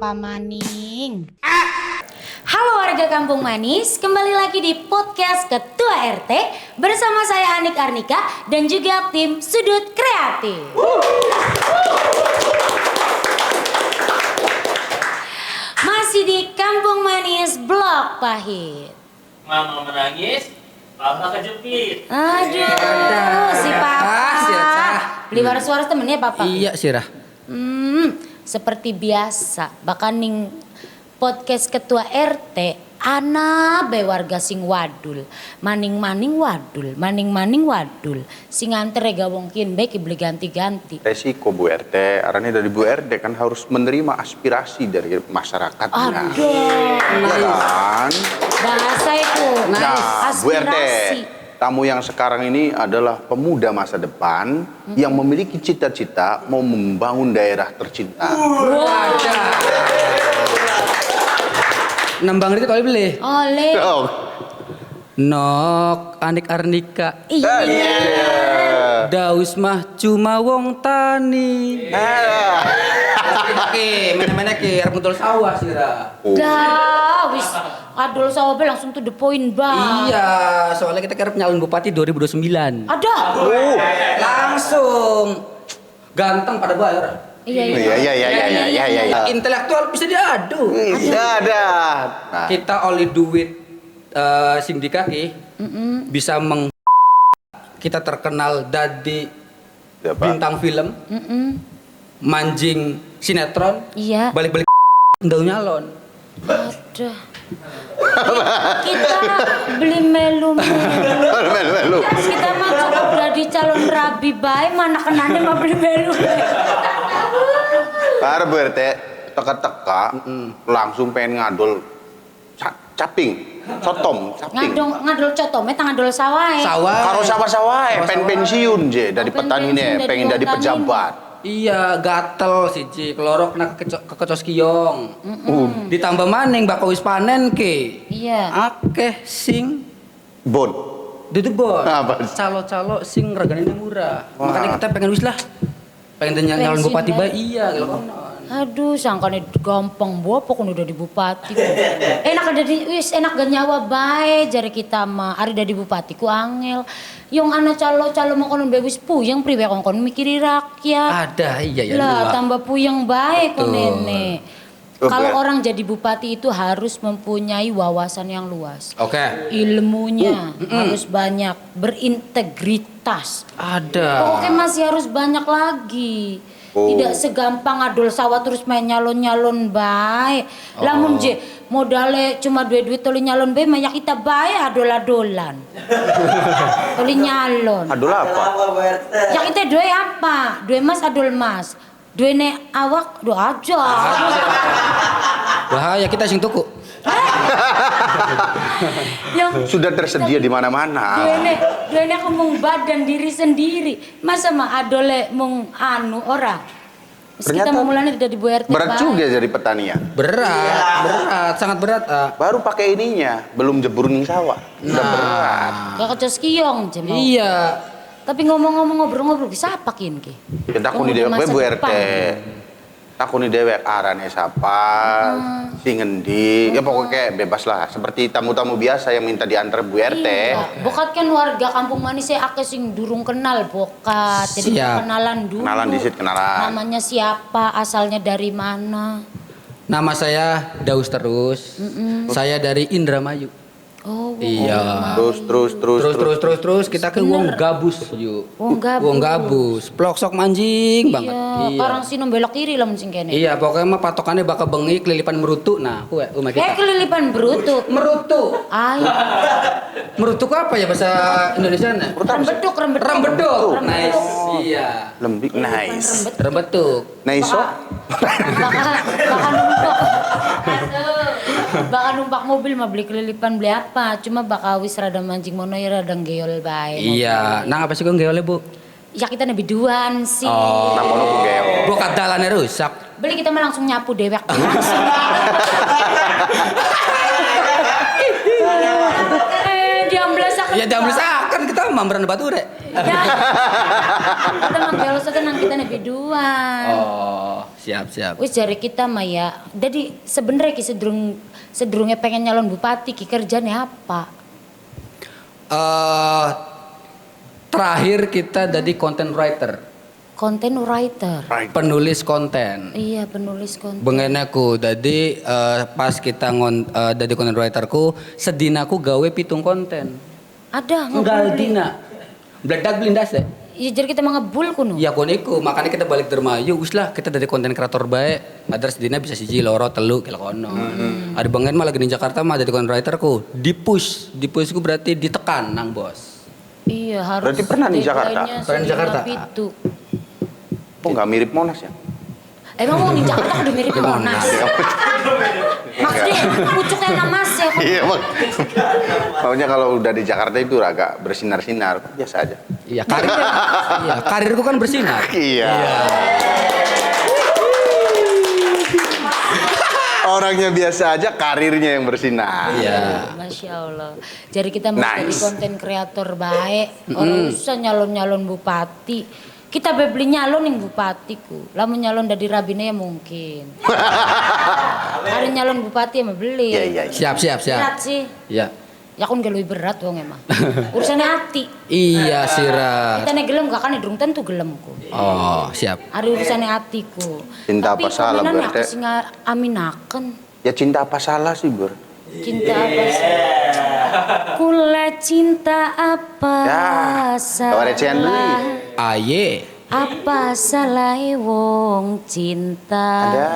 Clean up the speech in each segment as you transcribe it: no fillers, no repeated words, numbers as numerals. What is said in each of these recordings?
apa maning? Halo warga Kampung Manis, kembali lagi di podcast Ketua RT bersama saya Anik Arnika dan juga tim Sudut Kreatif. Masih di Kampung Manis Blok Pahit. Mama menangis, papa kejepit. Aduh, si papa. Beli waras-waras temennya papa. Iya sirah. Seperti biasa, bahkan ning podcast Ketua RT ana be warga sing wadul, maning-maning wadul, sing anter ga wongkin be ki beli ganti-ganti. Resiko Bu RT, arahnya dari Bu RT kan harus menerima aspirasi dari masyarakat. Aduh, Kan? bahasa itu. Nah, Bu RT, Aspirasi. tamu yang sekarang ini adalah pemuda masa depan yang memiliki cita-cita mau membangun daerah tercinta. Nambang dikit oleh beli. Oleh. Oh. Nok Anik Arnika. Iya. Daus mah cuma wong tani. Oke, mana-mana ke arep betul sawah sirah. Dah, wis adol sawah be langsung to the point bang. Iya, soalnya kita kerap nyalon bupati 2029. Ada. Langsung ganteng pada bayar. Iya. Intelektual bisa diadu. Ada. Nah, Kita oleh duit sindikaki bisa kita terkenal dari siapa? bintang film, manjing sinetron, Iya. balik-balik ndau nyalon. Ada. Kita beli melu. Melu. Kita mah cukup jadi calon rabi baik, mana kenanya mau beli melu. Karena Bu RT teka-teka langsung pengen ngadol caping, sotom, caping. Ngadol cotome tang ngadol sawah. Sawah. Karo sawah-sawah pengen Sawah. pensiun je dari Oh, petani pensiun nih, dari pengen jadi petani. pejabat. Iya, gatel siji, kelorok nak kekecos kiong. Ditambah maning bakal wis panen ke. Iya. Akeh sing Bon. duduk bos. Apa? Calo-calo sing regane murah. Wah. Makanya kita pengen wis lah. Pengen nyalon Pensiun bupati bae. bae iya gitu kan. Aduh, sangkane gampang bopo kun udah di bupati. Enak ada di wis enak gak nyawa bae jare kita mah. Ari dadi bupati ku angel. Yung ana calo-calo mau kono be wis puyeng priwe kon mikiri rakyat. Ada iya ya. Lah, dua. tambah puyeng baik kok Betul. nenek. Oh, Kalau baik. orang jadi bupati itu harus mempunyai wawasan yang luas. Oke. Ilmunya harus banyak, berintegritas. Ada. Pokoknya masih harus banyak lagi. Oh. Tidak segampang adol sawah terus main nyalon-nyalon baik. Lamun je modalnya cuma duit-duit toli nyalon baik, mah ya kita baik adol-adolan. Toli nyalon. Adol apa? Ya kita dua apa? Dua mas adol mas. Dua ne awak dua aja. Bahaya kita sing tuku. Yang Sudah tersedia di mana-mana. dua ne aku mung badan diri sendiri. Masa mah adole mung anu ora. Terus kita Ternyata mau mulanya tidak di RT. Berat juga jadi petani ya. Berat, sangat berat. Baru pakai ininya, belum jeburuning sawah. Udah berat. Gak kecos kiong je mau. Iya. Tapi ngomong-ngomong ngobrol-ngobrol bisa apa kin ki? Kita takuni Tunggu dewek masa Bu RT. depan. Takuni dewek arane siapa, si ngendi. Ya pokoknya kayak bebas lah. Seperti tamu-tamu biasa yang minta diantar Bu RT. Iya. Bokat kan warga Kampung Manis saya akeh sing durung kenal bokat. Jadi Siap. kenalan dulu. Kenalan disit, kenalan. Namanya siapa, asalnya dari mana? Nama saya Daus Terus. Saya dari Indramayu. Oh, Iya. Terus. Kita ke Wong Gabus yuk. Wong Gabus. Wong Gabus. Ploksok manjing banget. Iya, karang sih belok kiri lah mungkin kene. Iya, pokoknya mah patokannya bakal bengi kelilipan merutu. Nah, kue rumah kita. Kelilipan berutuk. Merutu. Ay, Merutu apa ya bahasa Indonesia nya? rembeduk. Rembeduk. Nice. Iya. Lembik, nice. Rembeduk. Nice. Bakal numpak. Bakal numpak mobil mah beli kelilipan beli apa? Cuma bakal wis rada mancing mono ya rada geol bae. Iya. Nah, apa sih kau ngeoleh, Bu? Ya kita nabi duaan sih. Nah, kono ku geo. Bokat dalannya rusak. Beli kita mah langsung nyapu dewek langsung. Jam belasak. Ya jam kan kita mamberan batu rek. Ya. Kita mah geol sekenang kita nabi duaan. Oh, Siap. Wis jari kita mah ya. Jadi sebenarnya ki sedurungnya pengen nyalon bupati ki kerjanya apa? Terakhir kita jadi content writer, Content writer. penulis konten. Iya, penulis konten. Bengenaku, jadi pas kita jadi content writerku, sedinaku gawe pitung konten. Ada Enggak dina. Bledak blindas deh. Iya, jadi kita mengebul kuno. Ya koniku, makanya kita balik dermayu, wis lah kita dari konten kreator baik. Ada sedina bisa siji loro telu kilo kono. Ada bangen malah di Jakarta mah jadi content writerku, dipushku berarti ditekan nang bos. Iya, harus. Berarti pernah di Jakarta? deadline-nya Pernah di Jakarta? Itu. Oh nggak mirip Monas ya? Emang mau di Jakarta udah mirip Monas. Maksudnya pucuknya Namas ya. Iya bang. Maunya kalau udah di Jakarta itu agak bersinar-sinar, biasa aja. Iya, karirku kan bersinar. Iya. Orangnya biasa aja, karirnya yang bersinar. Iya. Masya Allah. Jadi kita mau jadi Nice. konten kreator baik. Orang usah nyalon bupati. Kita beli nyalon yang bupatiku. Lamun nyalon dari rabine ya mungkin. Ada nyalon bupati yang beli. Iya. Siap. Berat sih. Iya. Ya kan gak lebih berat wong emang. Urusannya hati. Iya, Sira. Kita nih gelem gak kan durung tentu gelemku. Oh, siap. Ada urusannya hatiku. Cinta Tapi apa salah, komenannya Berte? aku sih aminaken. Ya cinta apa salah sih Bur? Cinta apa sih? Kula cinta apa Ya, bawa recehan dulu. salah? Aye. Apa salah wong cinta? Ada.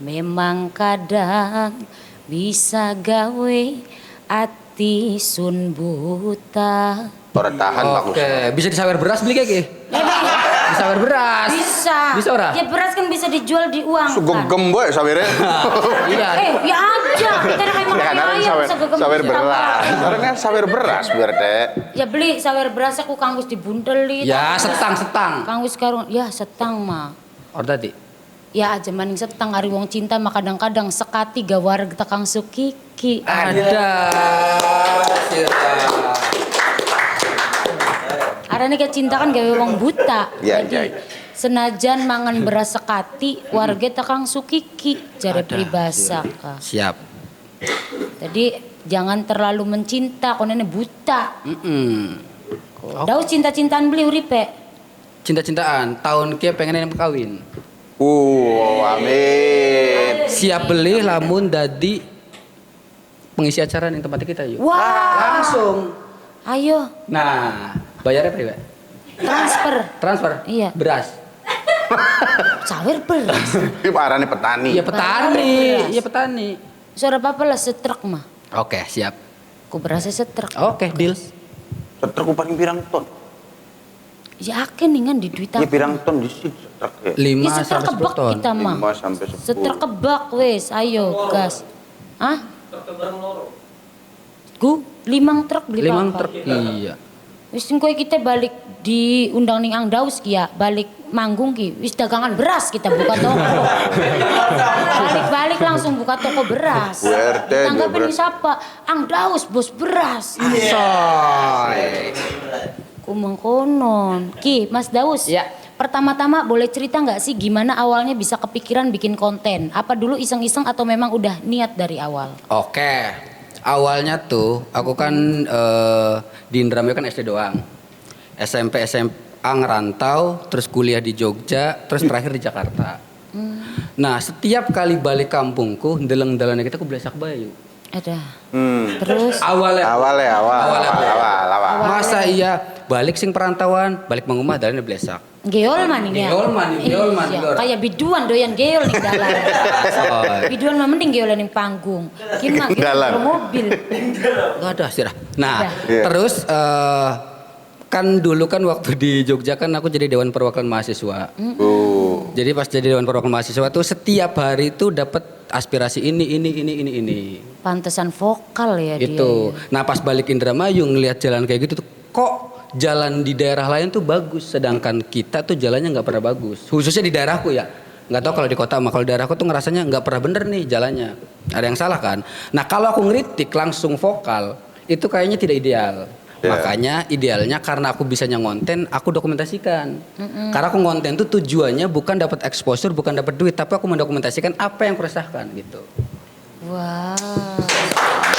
Memang kadang bisa gawe ati sun buta. Orang tahan bagus. Oke, bisa disawer beras beli kayak disawer beras. Bisa ora? Ya beras kan bisa dijual di uang kan. Gegem boy sawirnya. Iya. Ya aja. Kita ada kayak Ya kan makan ada ayam bisa gegem sawer bisa beras. apa. Orang kan sawer beras Berte. Ya beli sawer beras aku kanggus dibundeli. Ya, setang. Kanggus karung ya setang mah. Or tadi. Ya aja maning setang ari wong cinta mah kadang-kadang sekati gawar tekang sukiki. Ada. Sira. Arane kayak cinta kan gawe wong buta. Ya, Jadi, ya. senajan mangan beras sekati warga tekang sukiki jare pribasa ka. Siap. Jadi jangan terlalu mencinta konene buta. Daus cinta-cintaan beli uripe. Cinta-cintaan, tahun kia pengen yang kawin. Amin. Siap beli lamun dadi pengisi acara nih tempat kita yuk. Wah, Langsung. ayo Nah, bayarnya berapa? transfer. Iya. Beras. Sawer beras. Ini arane petani. Iya petani. Beras. Iya petani. Suara apa lah setruk mah. Oke, siap. Ku berasnya setruk. Oke, deal. Setruk upah pirang ton. Ya akan ningan di duit Ya aku. pirang ton di situ setruk ya. 5 Ya setruk sampai 10 kebak ton. kita mah. 5 sampai 10. Setruk kebak wes, ayo gas. Hah? Gu, 5 truk beli 5 apa? truk. Iya. Wis engko kita balik diundang ning Angdaus ki ya, balik manggung ki. Wis dagangan beras kita buka toko. Balik-balik langsung buka toko beras. BRT Tanggapin beras. siapa? Angdaus bos beras. Soy. Ku mengkonon. Ki, Mas Daus. Ya. Pertama-tama boleh cerita nggak sih gimana awalnya bisa kepikiran bikin konten? Apa dulu iseng-iseng atau memang udah niat dari awal? Oke. Awalnya tuh aku kan di Indramayu kan SD doang. SMP SMA ngerantau, terus kuliah di Jogja, terus terakhir di Jakarta. Nah, setiap kali balik kampungku, ndeleng-ndelengnya kita aku Blesak Bayu. Ada. Terus Awal. Masa iya balik sing perantauan, balik mengumah dalannya Blesak. geol maning ya. Geol maning, geol maning, Iya, geol. kayak biduan doyan geol ning dalan. Soy. Biduan mah mending geol ning panggung. Gimana Dalan. mobil. Gak ada sih. Nah, Iya. terus kan dulu kan waktu di Jogja kan aku jadi Dewan Perwakilan Mahasiswa. Jadi pas jadi Dewan Perwakilan Mahasiswa tuh setiap hari tuh dapat aspirasi ini. Pantesan vokal ya dia. Itu. Nah, pas balik Indramayu ngelihat jalan kayak gitu tuh kok jalan di daerah lain tuh bagus sedangkan kita tuh jalannya nggak pernah bagus. Khususnya di daerahku ya. Nggak tahu kalau di kota mah, kalau di daerahku tuh ngerasanya nggak pernah bener nih jalannya. Ada yang salah kan? Nah, kalau aku ngeritik langsung vokal itu kayaknya tidak ideal. Ya. Makanya idealnya karena aku bisanya ngonten, aku dokumentasikan. Karena aku ngonten tuh tujuannya bukan dapat exposure, bukan dapat duit, tapi aku mendokumentasikan apa yang kuresahkan gitu. Wow.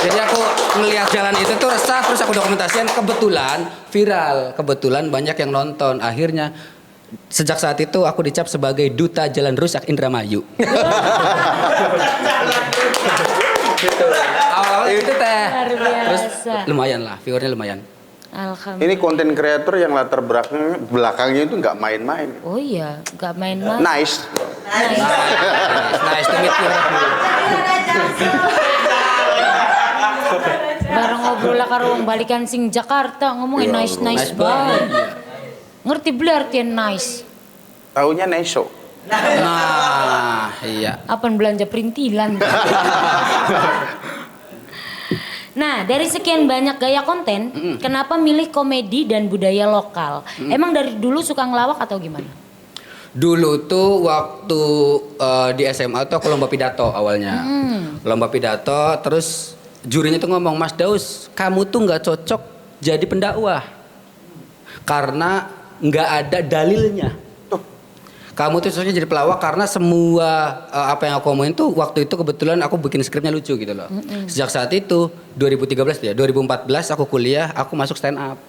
Jadi aku ngelihat jalan itu tuh resah, terus aku dokumentasikan, kebetulan viral, kebetulan banyak yang nonton. Akhirnya sejak saat itu aku dicap sebagai duta jalan rusak Indramayu. Gitu. Awal-awal itu teh. Luar Terus biasa. lumayan lah, viewernya lumayan. Alhamdulillah. Ini konten kreator yang latar belakangnya itu nggak main-main. Oh iya, nggak main-main. Nice. Nice to meet you. Bareng ngobrol lah karo wong balikan sing Jakarta ngomongin nice Nice banget. banget. Ngerti beli artian nice? Taunya nice show. Nah, iya. Apaan belanja perintilan? Nah, dari sekian banyak gaya konten, kenapa milih komedi dan budaya lokal? Emang dari dulu suka ngelawak atau gimana? Dulu tuh waktu di SMA tuh aku lomba pidato awalnya. Lomba pidato, terus jurinya tuh ngomong, Mas Daus, kamu tuh nggak cocok jadi pendakwah karena nggak ada dalilnya. Kamu tuh cocoknya jadi pelawak karena semua apa yang aku omongin tuh waktu itu kebetulan aku bikin skripnya lucu gitu loh. Sejak saat itu 2013 ya, 2014 aku kuliah, aku masuk stand up.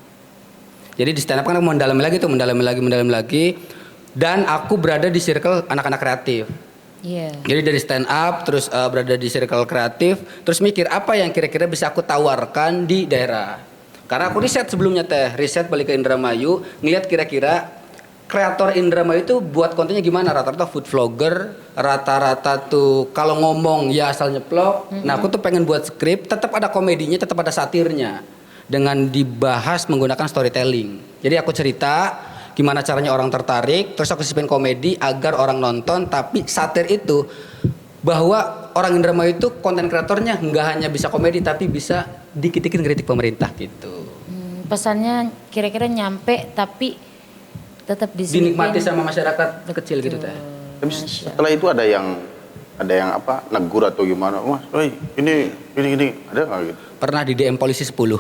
Jadi di stand up kan aku mendalami lagi. Dan aku berada di circle anak-anak kreatif. Iya. Jadi dari stand up terus berada di circle kreatif, terus mikir apa yang kira-kira bisa aku tawarkan di daerah. Karena aku riset sebelumnya riset balik ke Indramayu, ngeliat kira-kira kreator Indramayu itu buat kontennya gimana, rata-rata food vlogger, rata-rata tuh kalau ngomong ya asal nyeplok. Nah aku tuh pengen buat skrip, tetap ada komedinya, tetap ada satirnya, dengan dibahas menggunakan storytelling. Jadi aku cerita gimana caranya orang tertarik, terus aku sisipin komedi agar orang nonton, tapi satir itu bahwa orang Indramayu itu konten kreatornya nggak hanya bisa komedi, tapi bisa dikit-dikit ngeritik pemerintah gitu. Pesannya kira-kira nyampe tapi tetap Dinikmati sama masyarakat kecil gitu teh. Tapi setelah itu ada yang apa negur atau gimana, Mas, woi ini ada nggak gitu? Pernah di DM polisi 10.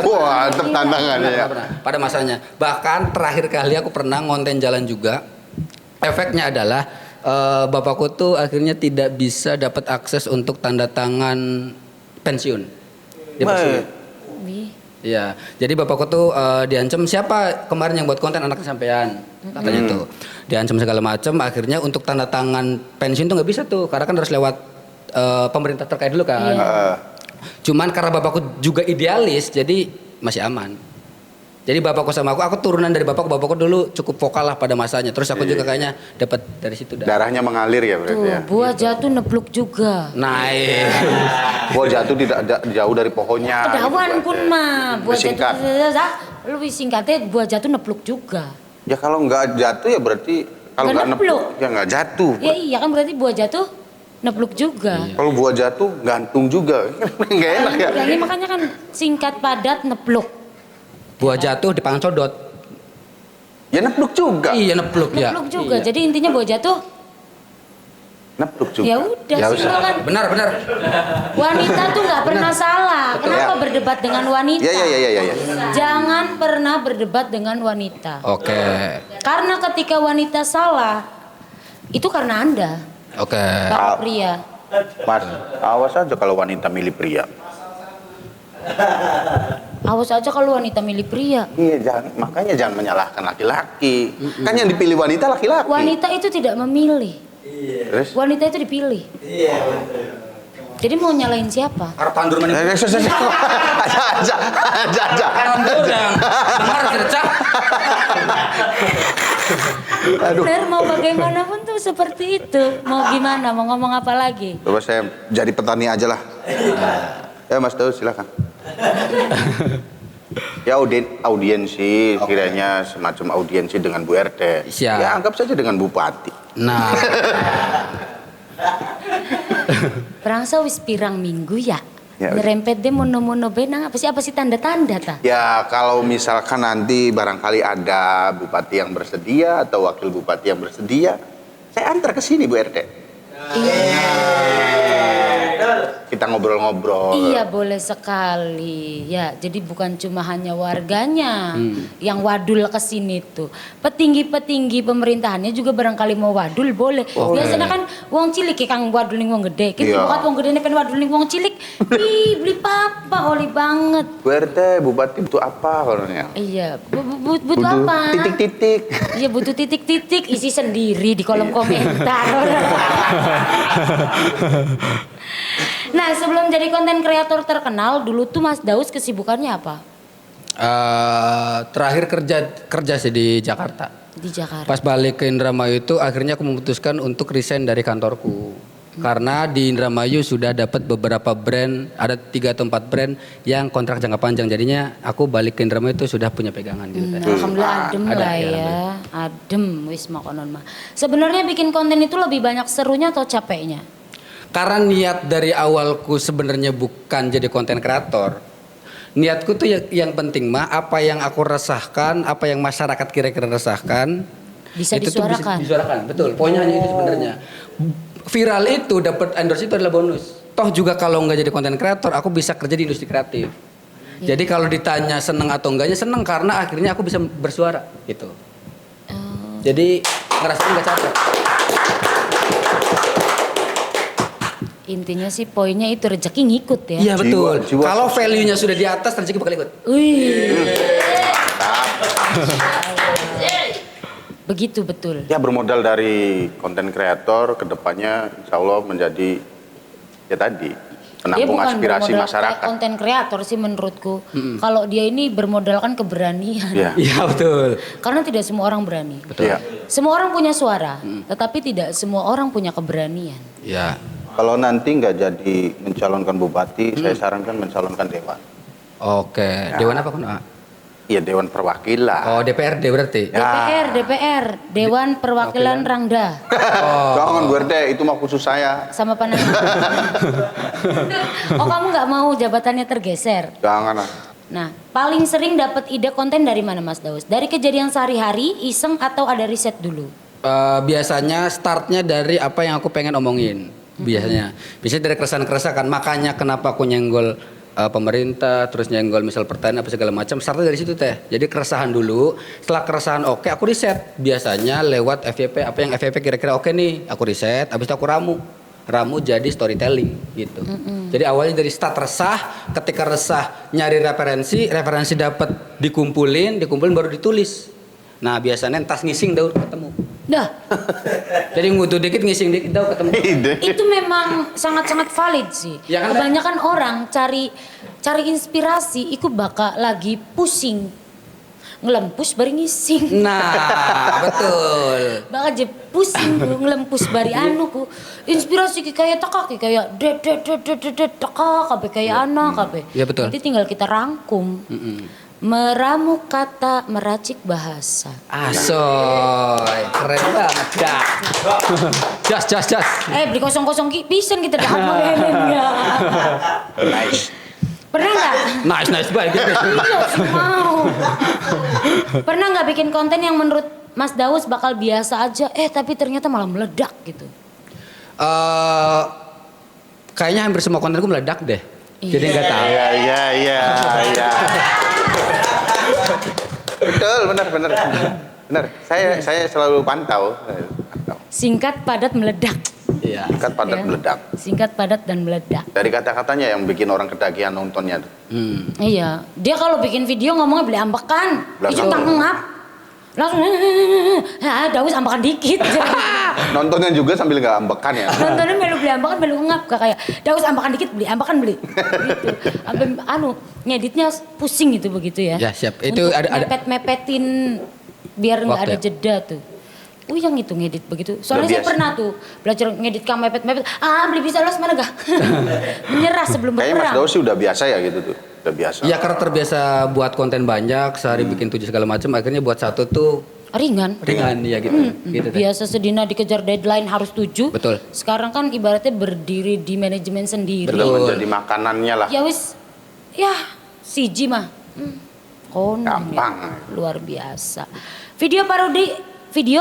Wah, tantangannya ya. Pernah. Pada masanya. Bahkan terakhir kali aku pernah ngonten jalan juga. Efeknya adalah bapakku tuh akhirnya tidak bisa dapat akses untuk tanda tangan pensiun. Dia pensiun. Wih. Iya, jadi bapakku tuh diancam, siapa kemarin yang buat konten anak kesampean, katanya tuh diancam segala macam. Akhirnya untuk tanda tangan pensiun tuh nggak bisa tuh, karena kan harus lewat pemerintah terkait dulu kan. Cuman karena bapakku juga idealis, jadi masih aman. Jadi bapakku sama aku turunan dari bapakku dulu cukup vokal lah pada masanya. Terus aku juga kayaknya dapat dari situ. Darahnya mengalir ya berarti ya. Buah jatuh nebluk juga. Naik. Buah jatuh tidak jauh dari pohonnya. Kedawan gitu, pun berarti. mah buah Singkat. jatuh. Lebih singkatnya buah jatuh nebluk juga. Ya kalau nggak jatuh ya berarti kalau Nggak nggak nebluk. ya nggak jatuh. Ya iya kan berarti buah jatuh nebluk juga. Kalau buah jatuh gantung juga. Nggak enak ya. Ini makanya kan singkat padat nebluk. Buah jatuh dipanggang codot. Ya nebluk juga. Iya nepluk ya. Nebluk juga. Iya. Jadi intinya buah jatuh. Nebluk juga. Ya udah Ya sih usah. kan. Benar. Wanita tuh nggak pernah salah. Kenapa Ya. berdebat dengan wanita? Ya. Jangan pernah berdebat dengan wanita. Oke. Karena ketika wanita salah, itu karena Anda, Oke. para pria. Mas, awas aja kalau wanita milih pria. Awas aja kalau wanita milih pria. Iya, makanya jangan menyalahkan laki-laki. Kan yang dipilih wanita laki-laki. Wanita itu tidak memilih. Terus? Wanita itu dipilih. Jadi mau nyalain siapa? Arep pandur mana? Aja. Pandur yang dengar cerca. Bener, mau bagaimanapun tuh seperti itu. Mau gimana? Mau ngomong apa lagi? Coba saya jadi petani aja lah. Ya Mas Daud silakan. Ya audiensi kiranya semacam audiensi dengan Bu RT. Siap. Ya anggap saja dengan Bupati. Nah. Perangsa wis pirang minggu ya? Ya. Nyerempet deh mono-mono benang apa sih tanda-tanda ta? Ya kalau misalkan nanti barangkali ada Bupati yang bersedia atau Wakil Bupati yang bersedia, saya antar ke sini Bu RT. Kita ngobrol-ngobrol. Iya boleh sekali ya. Jadi bukan cuma hanya warganya yang wadul ke sini tuh. Petinggi-petinggi pemerintahannya juga barangkali mau wadul boleh. Biasanya kan wong cilik kang wadul ning wong gede. Kita Iya. bukan wong gede pen wadul ning wong cilik. Ih beli papa oli banget. Bu RT, Bupati butuh apa kalaunya? Iya, butuh apa? titik-titik. Iya butuh titik-titik, isi sendiri di kolom komentar. Nah sebelum jadi konten kreator terkenal, dulu tuh Mas Daus kesibukannya apa? Terakhir kerja sih di Jakarta. Di Jakarta. Pas balik ke Indramayu itu akhirnya aku memutuskan untuk resign dari kantorku. Karena di Indramayu sudah dapat beberapa brand, ada 3 atau 4 brand yang kontrak jangka panjang. Jadinya aku balik ke Indramayu itu sudah punya pegangan gitu. Alhamdulillah adem Ada, lah ya, ya, adem wis makonon mah. Sebenarnya bikin konten itu lebih banyak serunya atau capeknya? Karena niat dari awalku sebenarnya bukan jadi konten kreator. Niatku tuh yang penting mah apa yang aku resahkan, apa yang masyarakat kira-kira resahkan Bisa itu tuh disuarakan. bisa disuarakan. Betul. Poinnya hanya itu sebenarnya. Viral itu dapat endorse itu adalah bonus. Toh juga kalau nggak jadi konten kreator, aku bisa kerja di industri kreatif. Jadi kalau ditanya seneng atau enggaknya seneng karena akhirnya aku bisa bersuara gitu. Jadi ngerasain nggak capek. Intinya sih poinnya itu rezeki ngikut ya. Iya betul. Jiwa Kalau value-nya sudah di atas, rezeki bakal ikut. Wih. Begitu betul. Ya bermodal dari konten kreator, kedepannya insya Allah menjadi ya tadi Dia penampung bukan aspirasi bermodal masyarakat. konten kreator sih menurutku. Kalau dia ini bermodalkan keberanian. Ya, Iya betul. Karena tidak semua orang berani. ya. Semua orang punya suara, tetapi tidak semua orang punya keberanian. Ya. Kalau nanti nggak jadi mencalonkan bupati, saya sarankan mencalonkan dewan. Oke. Dewan apa kan? Iya dewan perwakilan. Oh DPRD berarti. DPR, Dewan Perwakilan Rangda. Jangan Bu RT, itu mah khusus saya. Sama Panang. Oh kamu nggak mau jabatannya tergeser? Jangan lah. Nah, paling sering dapat ide konten dari mana Mas Daus? Dari kejadian sehari-hari, iseng atau ada riset dulu? Biasanya startnya dari apa yang aku pengen omongin. Biasanya dari keresahan-keresahan. Makanya kenapa aku nyenggol pemerintah, terus nyenggol misal pertanian apa segala macam. Startnya dari situ teh. Jadi keresahan dulu. Setelah keresahan oke, aku riset. Biasanya lewat FYP. Apa yang FYP kira-kira oke nih, aku riset. Habis itu aku ramu jadi storytelling gitu. Jadi awalnya dari start resah, ketika resah nyari referensi dapat dikumpulin baru ditulis. Nah biasanya entas ngising daur ketemu. Dah, Jadi ngutu dikit ngising dikit daur ketemu. itu memang sangat-sangat valid sih. Ya kan, Kebanyakan orang cari inspirasi, itu bakal lagi pusing. Ngelempus bari ngising. Nah betul. Bakal je pusing ku ngelempus bari anu ku. Inspirasi ki kayak takak ki kayak det takak kabeh kayak anak kabeh. Ya, betul. Nanti tinggal kita rangkum. Meramu kata, meracik bahasa. Asoy, keren banget dah. Jas. Beli kosong-kosong ki pisan kita dapat mengennya. Nice. Pernah nggak? Nice baik. Iya sih mau. Pernah nggak bikin konten yang menurut Mas Daus bakal biasa aja, tapi ternyata malah meledak gitu? Kayaknya hampir semua kontenku meledak deh. Jadi nggak tahu. Iya. Betul, benar. Saya selalu pantau. Singkat, padat, meledak. Iya. Kan padat Ya. meledak. Singkat, padat, dan meledak. Dari kata-katanya yang bikin orang ketagihan nontonnya tuh. Iya, dia kalau bikin video ngomongnya beli ambekan, Belakang. itu tangap. Langsung, Daus ambekan dikit. Nontonnya juga sambil nggak ambekan ya. Nontonnya melu beli ambekan, melu ngap kayak Daus ambekan dikit, beli ambekan beli. Gitu. Sampai ngeditnya pusing gitu begitu ya. Ya, siap. Itu Untuk ada- mepet-mepetin biar nggak Waktu ada ya? jeda tuh. Yang itu ngedit begitu. Soalnya Udah saya biasa. pernah tuh belajar ngedit kang mepet-mepet. Beli bisa los mana gak? Menyerah sebelum Kayaknya Mas berperang. Daus sih udah biasa ya gitu tuh. Udah biasa. Ya karena terbiasa buat konten banyak, sehari bikin 7 segala macam, akhirnya buat satu tuh Ringan. ringan ya gitu. Gitu teh. Biasa sedina dikejar deadline harus 7. Betul. Sekarang kan ibaratnya berdiri di manajemen sendiri. Udah Betul. menjadi makanannya lah. Ya wis, ya siji mah. Konon Gampang. ya. Luar biasa. Video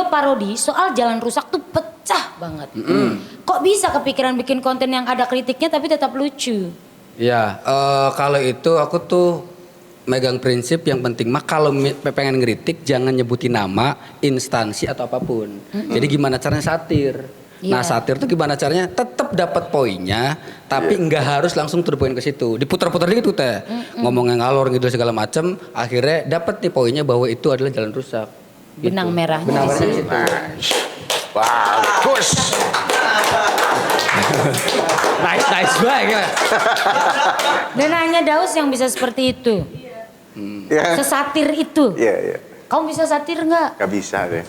parodi soal jalan rusak tuh pecah pecah banget. Kok bisa kepikiran bikin konten yang ada kritiknya tapi tetap lucu? Ya, kalau itu aku tuh megang prinsip yang penting mah kalau pengen ngeritik jangan nyebutin nama, instansi atau apapun. Jadi gimana caranya satir? Nah, Iya. satir tuh gimana caranya? Tetap dapat poinnya, tapi nggak harus langsung to the point ke situ. Diputar-putar dikit tuh teh. Ngomong yang ngalor gitu segala macem, akhirnya dapat nih poinnya bahwa itu adalah jalan rusak. Benang merahnya Benang di merahnya di situ. situ. Bagus. Nice banget ya. Dan hanya Daus yang bisa seperti itu. Ya. Sesatir itu. Iya, iya. Kamu bisa satir nggak? Gak bisa deh.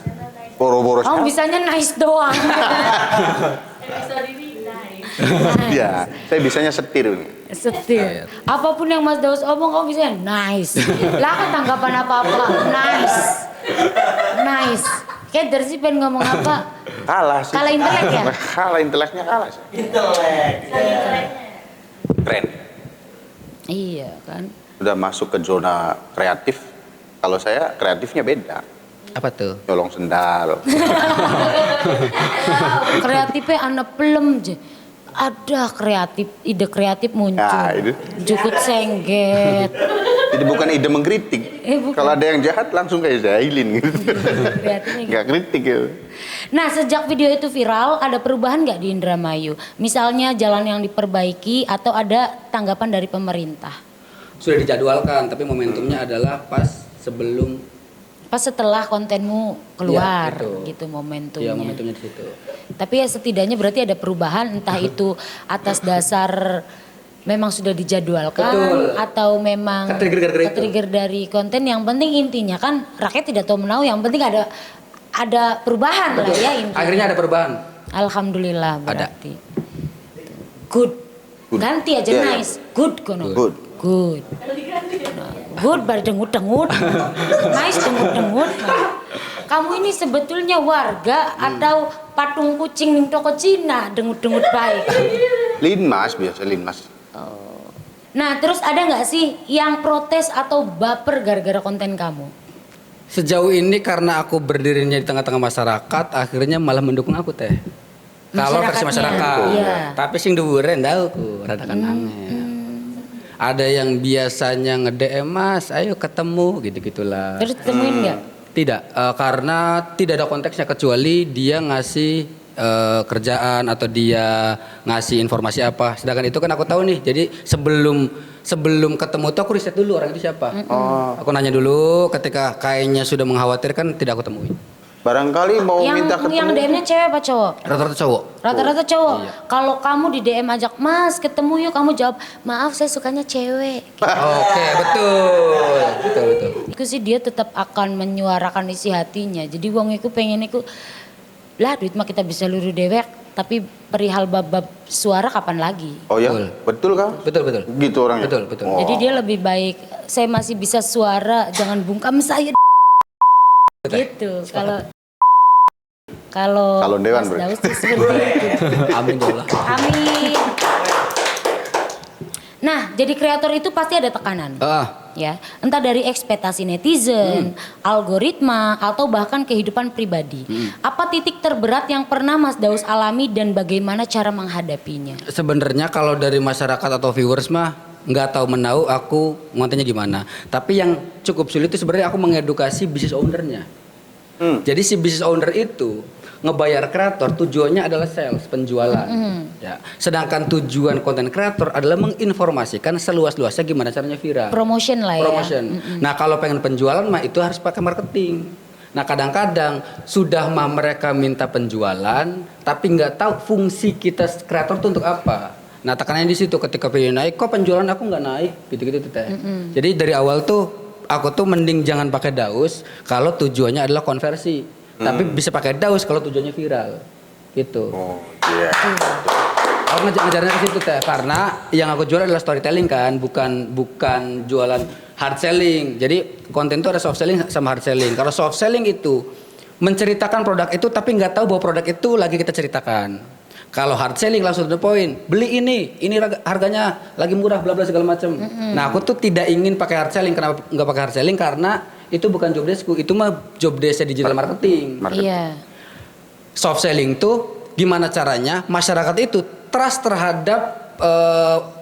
Boro-boro Kamu bisanya nice doang. Ya, saya bisanya setir. Setir. Apapun yang Mas Daus omong kamu bisa nice. Lah kan tanggapan apa-apa nice. Nice. Kayak Dersi pengen ngomong apa? Kalah sih. Kalah intelek ya? Kalah inteleknya kalah sih. Keren. Iya kan. Udah masuk ke zona kreatif. Kalau saya kreatifnya beda. Apa tuh? Nyolong sendal. Kreatifnya anak pelem je. Ada kreatif, ide kreatif muncul. Nah, itu. Jukut sengget. Jadi bukan ide mengkritik. Bukan. Kalau ada yang jahat langsung kayak Zailin gitu. Kreatifnya gitu. Nggak kritik gitu. Nah, sejak video itu viral, ada perubahan nggak di Indramayu? Misalnya jalan yang diperbaiki atau ada tanggapan dari pemerintah? Sudah dijadwalkan, tapi momentumnya adalah pas sebelum Pas setelah kontenmu keluar, Ya, gitu momentumnya. ya momentumnya di situ. Tapi ya setidaknya berarti ada perubahan, entah itu atas dasar memang sudah dijadwalkan Betul. atau memang Ketrigger gara-gara itu. ketrigger dari konten. Yang penting intinya kan rakyat tidak tahu menau, yang penting ada perubahan lah ya intinya. Akhirnya ada perubahan. Alhamdulillah Ada. berarti. Good. Ganti aja Iya, iya. nice. Good kono. Good. Good. Nah, good bar dengut-dengut. Nice dengut-dengut. Nah, kamu ini sebetulnya warga atau patung kucing di toko Cina dengut-dengut baik. Linmas biasa linmas. Nah, terus ada nggak sih yang protes atau baper gara-gara konten kamu? Sejauh ini karena aku berdirinya di tengah-tengah masyarakat, akhirnya malah mendukung aku teh. Kalau versi masyarakat. Iya. Tapi sing dhuwuren tahu ku, rada kan angel. Ada yang biasanya nge-DM Mas, ayo ketemu gitu-gitulah. Terus temuin nggak? Tidak, karena tidak ada konteksnya kecuali dia ngasih kerjaan atau dia ngasih informasi apa. Sedangkan itu kan aku tahu nih. Jadi sebelum ketemu tuh aku riset dulu orang itu siapa. Aku nanya dulu, ketika kayaknya sudah mengkhawatirkan tidak aku temui. Barangkali mau minta Yang ketemu. DM-nya cewek apa cowok? Rata-rata cowok. Rata-rata cowok. Iya. Kalau kamu di DM ajak Mas ketemu yuk, kamu jawab maaf saya sukanya cewek. Oke, betul. Itu sih dia tetap akan menyuarakan isi hatinya. Jadi wong iku pengen iku lah duit mah kita bisa luru dewek, tapi perihal bab-bab suara kapan lagi? Oh ya, Betul. betul kah? Betul. Gitu orangnya. Betul. Oh. Jadi dia lebih baik saya masih bisa suara, jangan bungkam saya. Gitu. Kalau Calon dewan, Mas Bro. Daus tuh seperti itu. Amin ya Allah. Amin. Nah, jadi kreator itu pasti ada tekanan. Ya, entah dari ekspektasi netizen, algoritma, atau bahkan kehidupan pribadi. Apa titik terberat yang pernah Mas Daus alami dan bagaimana cara menghadapinya? Sebenarnya kalau dari masyarakat atau viewers mah nggak tahu menau aku ngontennya gimana. Tapi yang cukup sulit itu sebenarnya aku mengedukasi business ownernya. Jadi si business owner itu ngebayar kreator tujuannya adalah sales, penjualan. Ya. Sedangkan tujuan konten kreator adalah menginformasikan seluas-luasnya gimana caranya viral. Promotion lah ya. Promotion. Nah kalau pengen penjualan mah itu harus pakai marketing. Nah kadang-kadang sudah mah mereka minta penjualan, tapi nggak tahu fungsi kita kreator itu untuk apa. Nah tekanannya di situ ketika video naik, kok penjualan aku nggak naik, gitu-gitu tuh teh. Jadi dari awal tuh aku tuh mending jangan pakai Daus kalau tujuannya adalah konversi. Tapi bisa pakai Daus kalau tujuannya viral, gitu. Oh iya. Aku ngejarnya ke situ teh karena yang aku jual adalah storytelling kan, bukan jualan hard selling. Jadi konten itu ada soft selling sama hard selling. Kalau soft selling itu menceritakan produk itu tapi nggak tahu bahwa produk itu lagi kita ceritakan. Kalau hard selling langsung to the point, beli ini harganya lagi murah, bla bla segala macam. Nah aku tuh tidak ingin pakai hard selling. Kenapa nggak pakai hard selling? Karena itu bukan job deskku, itu mah job desknya digital marketing. Iya. soft selling tuh gimana caranya masyarakat itu trust terhadap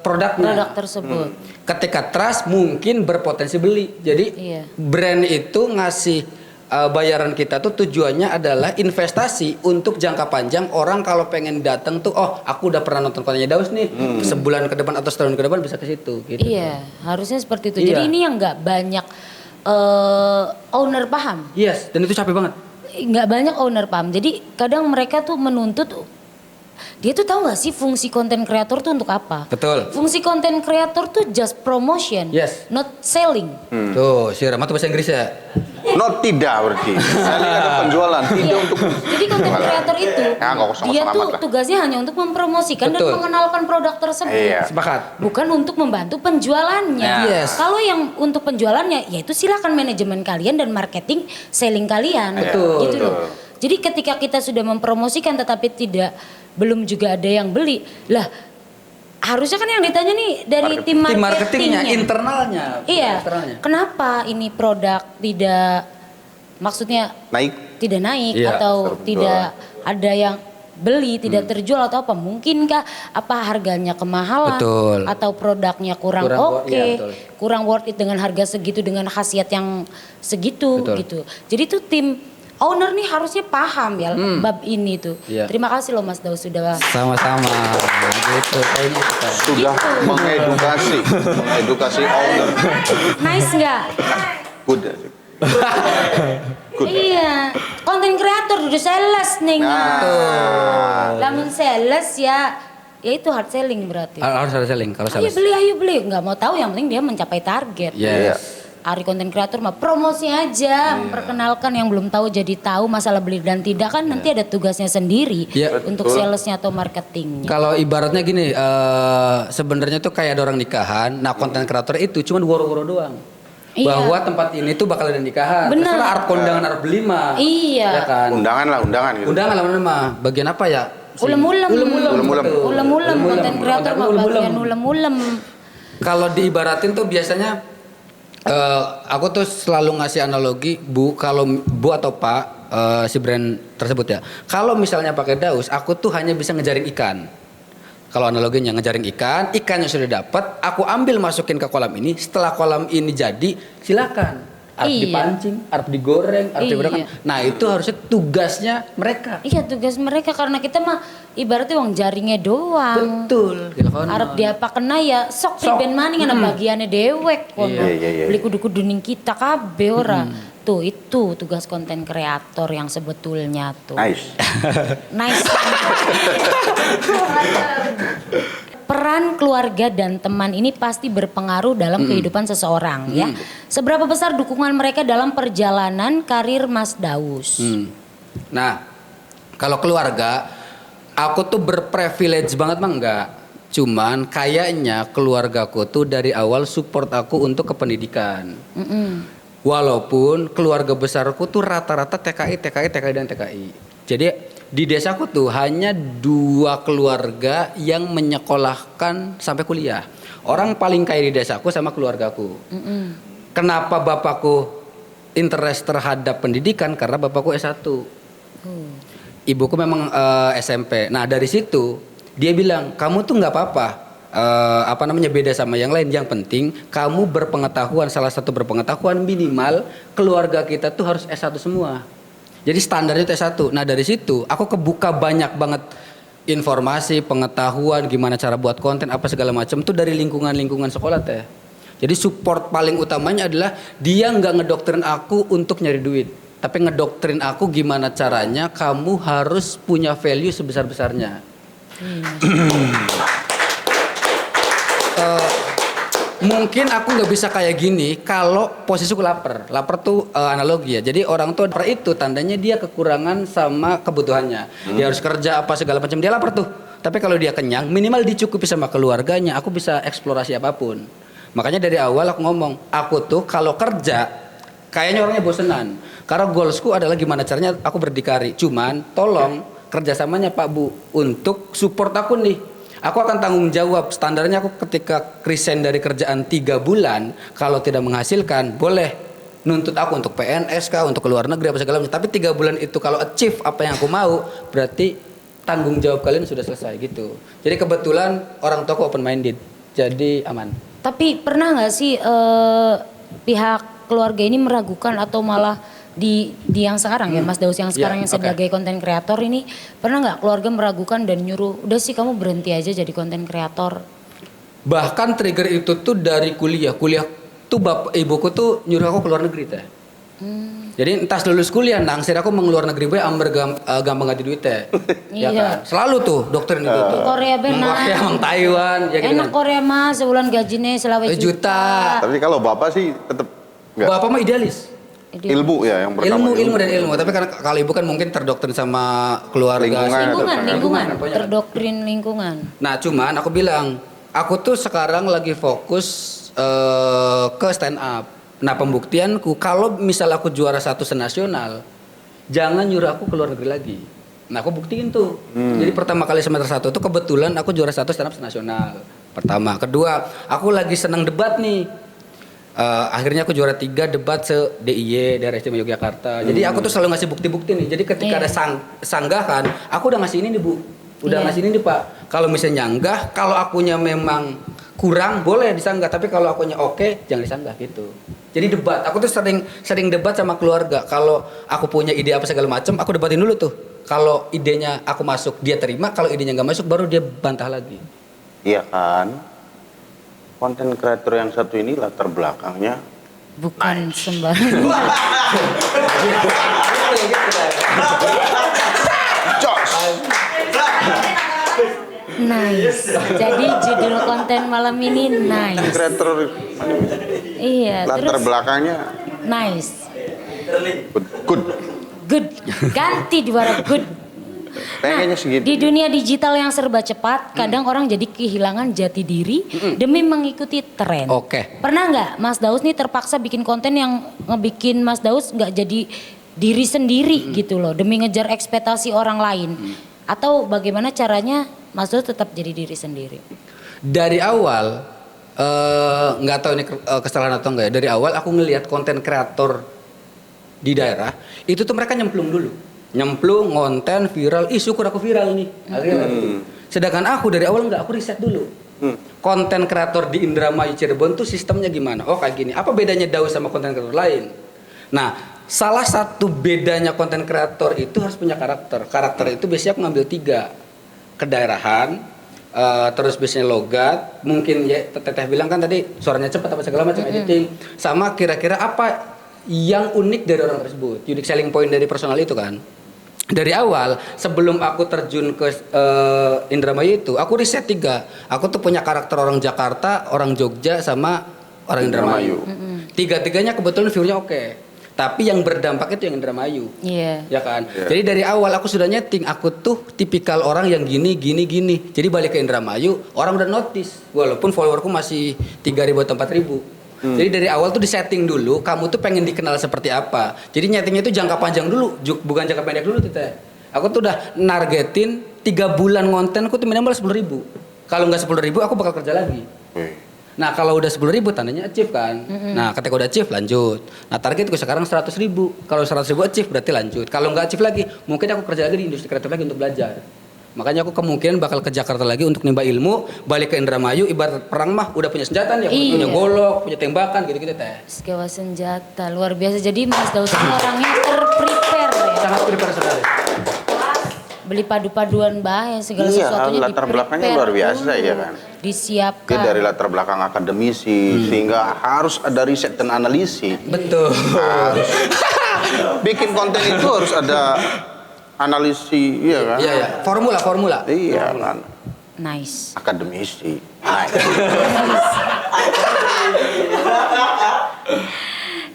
produknya. Produk tersebut. Ketika trust mungkin berpotensi beli. Jadi Iya. brand itu ngasih bayaran kita tuh tujuannya adalah investasi untuk jangka panjang. Orang kalau pengen datang tuh, oh aku udah pernah nonton kontennya Daus nih, sebulan ke depan atau setahun ke depan bisa ke situ. Gitu. Iya, harusnya seperti itu. Iya. Jadi ini yang nggak banyak owner paham. Yes, dan itu capek banget. Nggak banyak owner paham. Jadi kadang mereka tuh menuntut, dia tuh tahu nggak sih fungsi konten kreator tuh untuk apa? Betul. Fungsi konten kreator tuh just promotion, Yes. not selling. Tuh, si Rama tuh bahasa Inggris ya. Not tidak berarti. Selling atau penjualan, tidak Iya. untuk. Jadi konten kreator itu Ya, nggak kosong dia amat tuh lah. tugasnya hanya untuk mempromosikan dan Betul. mengenalkan produk tersebut. Iya. Sepakat. Bukan untuk membantu penjualannya. Yes. Kalau yang untuk penjualannya, ya itu silakan manajemen kalian dan marketing selling kalian. Betul. Gitu loh. Jadi ketika kita sudah mempromosikan tetapi belum juga ada yang beli, lah harusnya kan yang ditanya nih dari tim Tim marketingnya, marketingnya. internalnya. Iya. Internalnya. Kenapa ini produk tidak, maksudnya Naik. tidak naik Iya, atau terjual. tidak ada yang beli, tidak terjual atau apa? Mungkinkah apa harganya kemahalan Betul. atau produknya kurang Kurang oke, iya, betul. kurang worth it dengan harga segitu dengan khasiat yang segitu Betul. gitu. Jadi tuh tim owner nih harusnya paham ya bab ini tuh. Iya. Terima kasih loh Mas Daus sudah Sama-sama. Gitu. Kayaknya kita. Sudah mengedukasi owner. nice nggak? Good. Good. Iya, konten kreator udah sales nih. Lamun sales ya itu hard selling berarti. Harus ada selling kalau Ayo salah. beli, nggak mau tahu yang penting dia mencapai target. Yes. Ari konten kreator mah promosi aja, memperkenalkan yang belum tahu jadi tahu, masalah beli dan tidak kan nanti ada tugasnya sendiri Iya. untuk Betul. salesnya atau marketingnya. Kalau ibaratnya gini, sebenarnya tuh kayak ada orang nikahan. Nah, konten kreator itu cuma woro-woro doang. Iya. Bahwa tempat ini tuh bakal ada nikahan. Bener. Terserah Arab kondangan Arab lima. Iya. Ya kan. Undangan gitu. Undangan lama-lama. Bagian apa ya? Ulem-ulem. Ulem-ulem. Ulem-ulem konten kreator mah bagian ulem-ulem. Kalau diibaratin tuh biasanya aku tuh selalu ngasih analogi kalau Bu atau Pak si brand tersebut ya. Kalau misalnya pakai Daus, aku tuh hanya bisa ngejaring ikan. Kalau analoginya ngejaring ikan, ikannya sudah dapat, aku ambil masukin ke kolam ini. Setelah kolam ini jadi, silakan. Harus Iya. dipancing, harus digoreng, harus Iya. diberangkan. Nah itu harusnya tugasnya mereka. Iya tugas mereka karena kita mah ibaratnya uang jaringnya doang. Betul. Arab dia apa kena ya sok priben maning ana bagiannya dewek kono. Iya. Beli kudu-kudu ning kita kabeh ora. Tuh itu tugas konten kreator yang sebetulnya tuh. Nice. Nice. Peran keluarga dan teman ini pasti berpengaruh dalam kehidupan seseorang ya. Seberapa besar dukungan mereka dalam perjalanan karir Mas Daus? Nah, kalau keluarga, aku tuh berprivilege banget mah enggak. Cuman kayaknya keluargaku tuh dari awal support aku untuk ke pendidikan. Walaupun keluarga besarku tuh rata-rata TKI dan TKI. Jadi di desaku tuh hanya 2 keluarga yang menyekolahkan sampai kuliah. Orang paling kaya di desaku sama keluargaku. Kenapa bapakku interest terhadap pendidikan? Karena bapakku S1. Ibuku memang SMP. Nah dari situ dia bilang kamu tuh nggak apa-apa. Beda sama yang lain. Yang penting kamu berpengetahuan. Salah satu berpengetahuan minimal keluarga kita tuh harus S1 semua. Jadi standarnya itu S1. Nah dari situ aku kebuka banyak banget informasi, pengetahuan, gimana cara buat konten, apa segala macam tuh dari lingkungan sekolah teh. Jadi support paling utamanya adalah dia nggak ngedoktrin aku untuk nyari duit, tapi ngedoktrin aku gimana caranya kamu harus punya value sebesar-besarnya. Mungkin aku nggak bisa kayak gini kalau posisiku lapar. Lapar tuh analogi ya. Jadi orang tuh lapar itu tandanya dia kekurangan sama kebutuhannya. Dia harus kerja apa segala macam. Dia lapar tuh. Tapi kalau dia kenyang, minimal dicukupi sama keluarganya. Aku bisa eksplorasi apapun. Makanya dari awal aku ngomong, aku tuh kalau kerja kayaknya orangnya bosenan. Karena goalsku adalah gimana caranya aku berdikari. Cuman tolong kerjasamanya Pak Bu untuk support aku nih. Aku akan tanggung jawab. Standarnya aku ketika resign dari kerjaan 3 bulan, kalau tidak menghasilkan boleh nuntut aku untuk PNS kah, untuk keluar negeri apa segala macam. Tapi 3 bulan itu kalau achieve apa yang aku mau, berarti tanggung jawab kalian sudah selesai gitu. Jadi kebetulan orang tua aku open minded, jadi aman. Tapi pernah nggak sih pihak keluarga ini meragukan atau malah di yang sekarang ya Mas Daus yang sekarang yang sebagai konten kreator ini pernah nggak keluarga meragukan dan nyuruh udah sih kamu berhenti aja jadi konten kreator? Bahkan trigger itu tuh dari kuliah tuh bapak ibuku tuh nyuruh aku keluar negeri teh. Jadi entas lulus kuliah nangsir aku mengeluar negeri bae amber gampang gaji duit teh. Ya Iya. kan? Selalu tuh doktrin itu tuh. Korea benar. Korea emang Taiwan ya gitu Enak kan. Korea mah sebulan gajinya selawe Juta. Tapi kalau bapak sih tetap enggak. Bapak mah idealis. Ilmu ya yang pertama. Ilmu dan ilmu. Tapi karena kalau ibu kan mungkin terdoktrin sama keluarga. Lingkungan, banyak. terdoktrin lingkungan. Nah cuman aku bilang, aku tuh sekarang lagi fokus ke stand up. Nah pembuktianku, kalau misal aku juara 1 senasional, jangan nyuruh aku keluar negeri lagi. Nah aku buktiin tuh. Jadi pertama kali semester 1 tuh kebetulan aku juara 1 stand up senasional. Pertama. Kedua, aku lagi senang debat nih. Akhirnya aku juara 3 debat se-DIY daerah istimewa Yogyakarta. Jadi aku tuh selalu ngasih bukti-bukti nih. Jadi ketika ada sanggahan, aku udah ngasih ini nih Bu. Udah ngasih ini nih Pak. Kalau misalnya nyanggah, kalau akunya memang kurang boleh disanggah. Tapi kalau akunya oke, jangan disanggah gitu. Jadi debat. Aku tuh sering debat sama keluarga. Kalau aku punya ide apa segala macam, aku debatin dulu tuh. Kalau idenya aku masuk, dia terima. Kalau idenya nggak masuk, baru dia bantah lagi. Iya kan? Konten kreator yang satu ini latar belakangnya Bukan sembarang. Jos. Nice. Jadi judul konten malam ini nice. Kreator Iya, latar terus belakangnya nice. good. Good. Ganti dua good. Pengennya segitu. Di dunia digital yang serba cepat, kadang orang jadi kehilangan jati diri demi mengikuti tren. Oke. Pernah nggak Mas Daus nih terpaksa bikin konten yang ngebikin Mas Daus nggak jadi diri sendiri gitu loh, demi ngejar ekspektasi orang lain? Atau bagaimana caranya Mas Daus tetap jadi diri sendiri? Dari awal, nggak tahu ini kesalahan atau enggak ya. Dari awal aku ngelihat konten kreator di daerah, itu tuh mereka nyemplung dulu. Nyemplung, ngonten, viral, syukur aku viral nih. Akhirnya gitu. Sedangkan aku dari awal enggak, aku riset dulu. Konten kreator di Indramayu Cirebon tuh sistemnya gimana? Oh kayak gini, apa bedanya Daus sama konten kreator lain? Nah, salah satu bedanya konten kreator itu harus punya karakter. Karakter itu biasanya aku ngambil 3. Kedaerahan, terus biasanya logat, mungkin ya Teteh bilang kan tadi suaranya cepat apa segala macam editing. Sama kira-kira apa yang unik dari orang tersebut, unique selling point dari personal itu kan. Dari awal sebelum aku terjun ke Indramayu itu, aku riset 3. Aku tuh punya karakter orang Jakarta, orang Jogja, sama orang Indramayu. 3-tiganya kebetulan view-nya oke. Tapi yang berdampak itu yang Indramayu. Iya. Ya kan? Jadi dari awal aku sudah nyeting, aku tuh tipikal orang yang gini. Jadi balik ke Indramayu, orang udah notice. Walaupun followerku masih 3.000 atau 4.000. Jadi dari awal tuh disetting dulu, kamu tuh pengen dikenal seperti apa. Jadi nyetingnya itu jangka panjang dulu, bukan jangka pendek dulu Tete. Aku tuh udah nargetin 3 bulan konten, aku tuh minimal 10.000. Kalau nggak 10.000 aku bakal kerja lagi. Nah kalau udah 10.000 tandanya achieve kan. Nah ketika udah achieve lanjut. Nah targetku sekarang 100.000. Kalau 100.000 achieve berarti lanjut. Kalau nggak achieve lagi, mungkin aku kerja lagi di industri kreatif lagi untuk belajar. Makanya aku kemungkinan bakal ke Jakarta lagi untuk nimba ilmu, balik ke Indramayu, ibarat perang mah udah punya senjata nih, punya golok, punya tembakan gitu-gitu Teh. Sewa senjata luar biasa. Jadi Mas Daus ini orangnya terprepare ya. Sangat prepare sekali. Beli padu-paduan bahan segala Iya, sesuatunya latar belakangnya luar biasa ya kan. Disiapkan. Dia dari latar belakang akademisi sehingga harus ada riset dan analisis. Betul. Bikin konten itu harus ada analisis, iya kan? Iya, iya. Formula. Iya kan. Nice. Akademisi. Nice.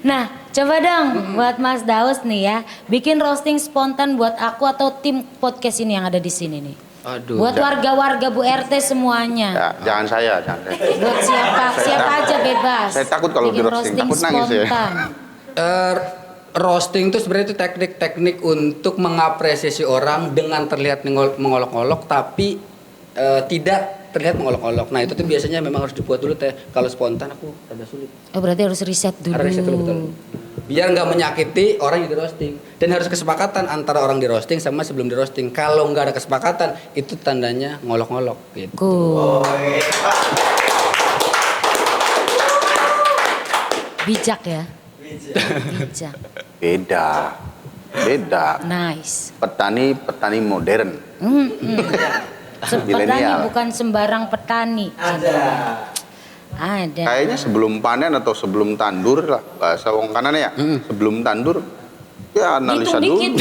Nah, coba dong buat Mas Daus nih ya, bikin roasting spontan buat aku atau tim podcast ini yang ada di sini nih. Aduh. Buat warga-warga Bu RT semuanya. Ya, jangan saya. Buat siapa aja bebas. Saya takut kalau bikin di roasting, takut nangis ya. spontan. Roasting itu sebenarnya itu teknik-teknik untuk mengapresiasi orang dengan terlihat mengolok-olok tapi tidak terlihat mengolok-olok. Nah itu tuh biasanya memang harus dibuat dulu Teh. Kalau spontan aku rada sulit. Oh berarti harus riset dulu. Harus riset dulu betul. biar nggak menyakiti orang yang di roasting. Dan harus kesepakatan antara orang di roasting sama sebelum di roasting. Kalau nggak ada kesepakatan, itu tandanya ngolok-ngolok gitu. Bijak ya. Bijak. Beda. Nice. Petani modern. Petani Milenial. bukan sembarang petani. Ada. Kayaknya sebelum panen atau sebelum tandur lah bahasa wong kanan ya. Sebelum tandur ya analisa Dihitung dulu. dikit.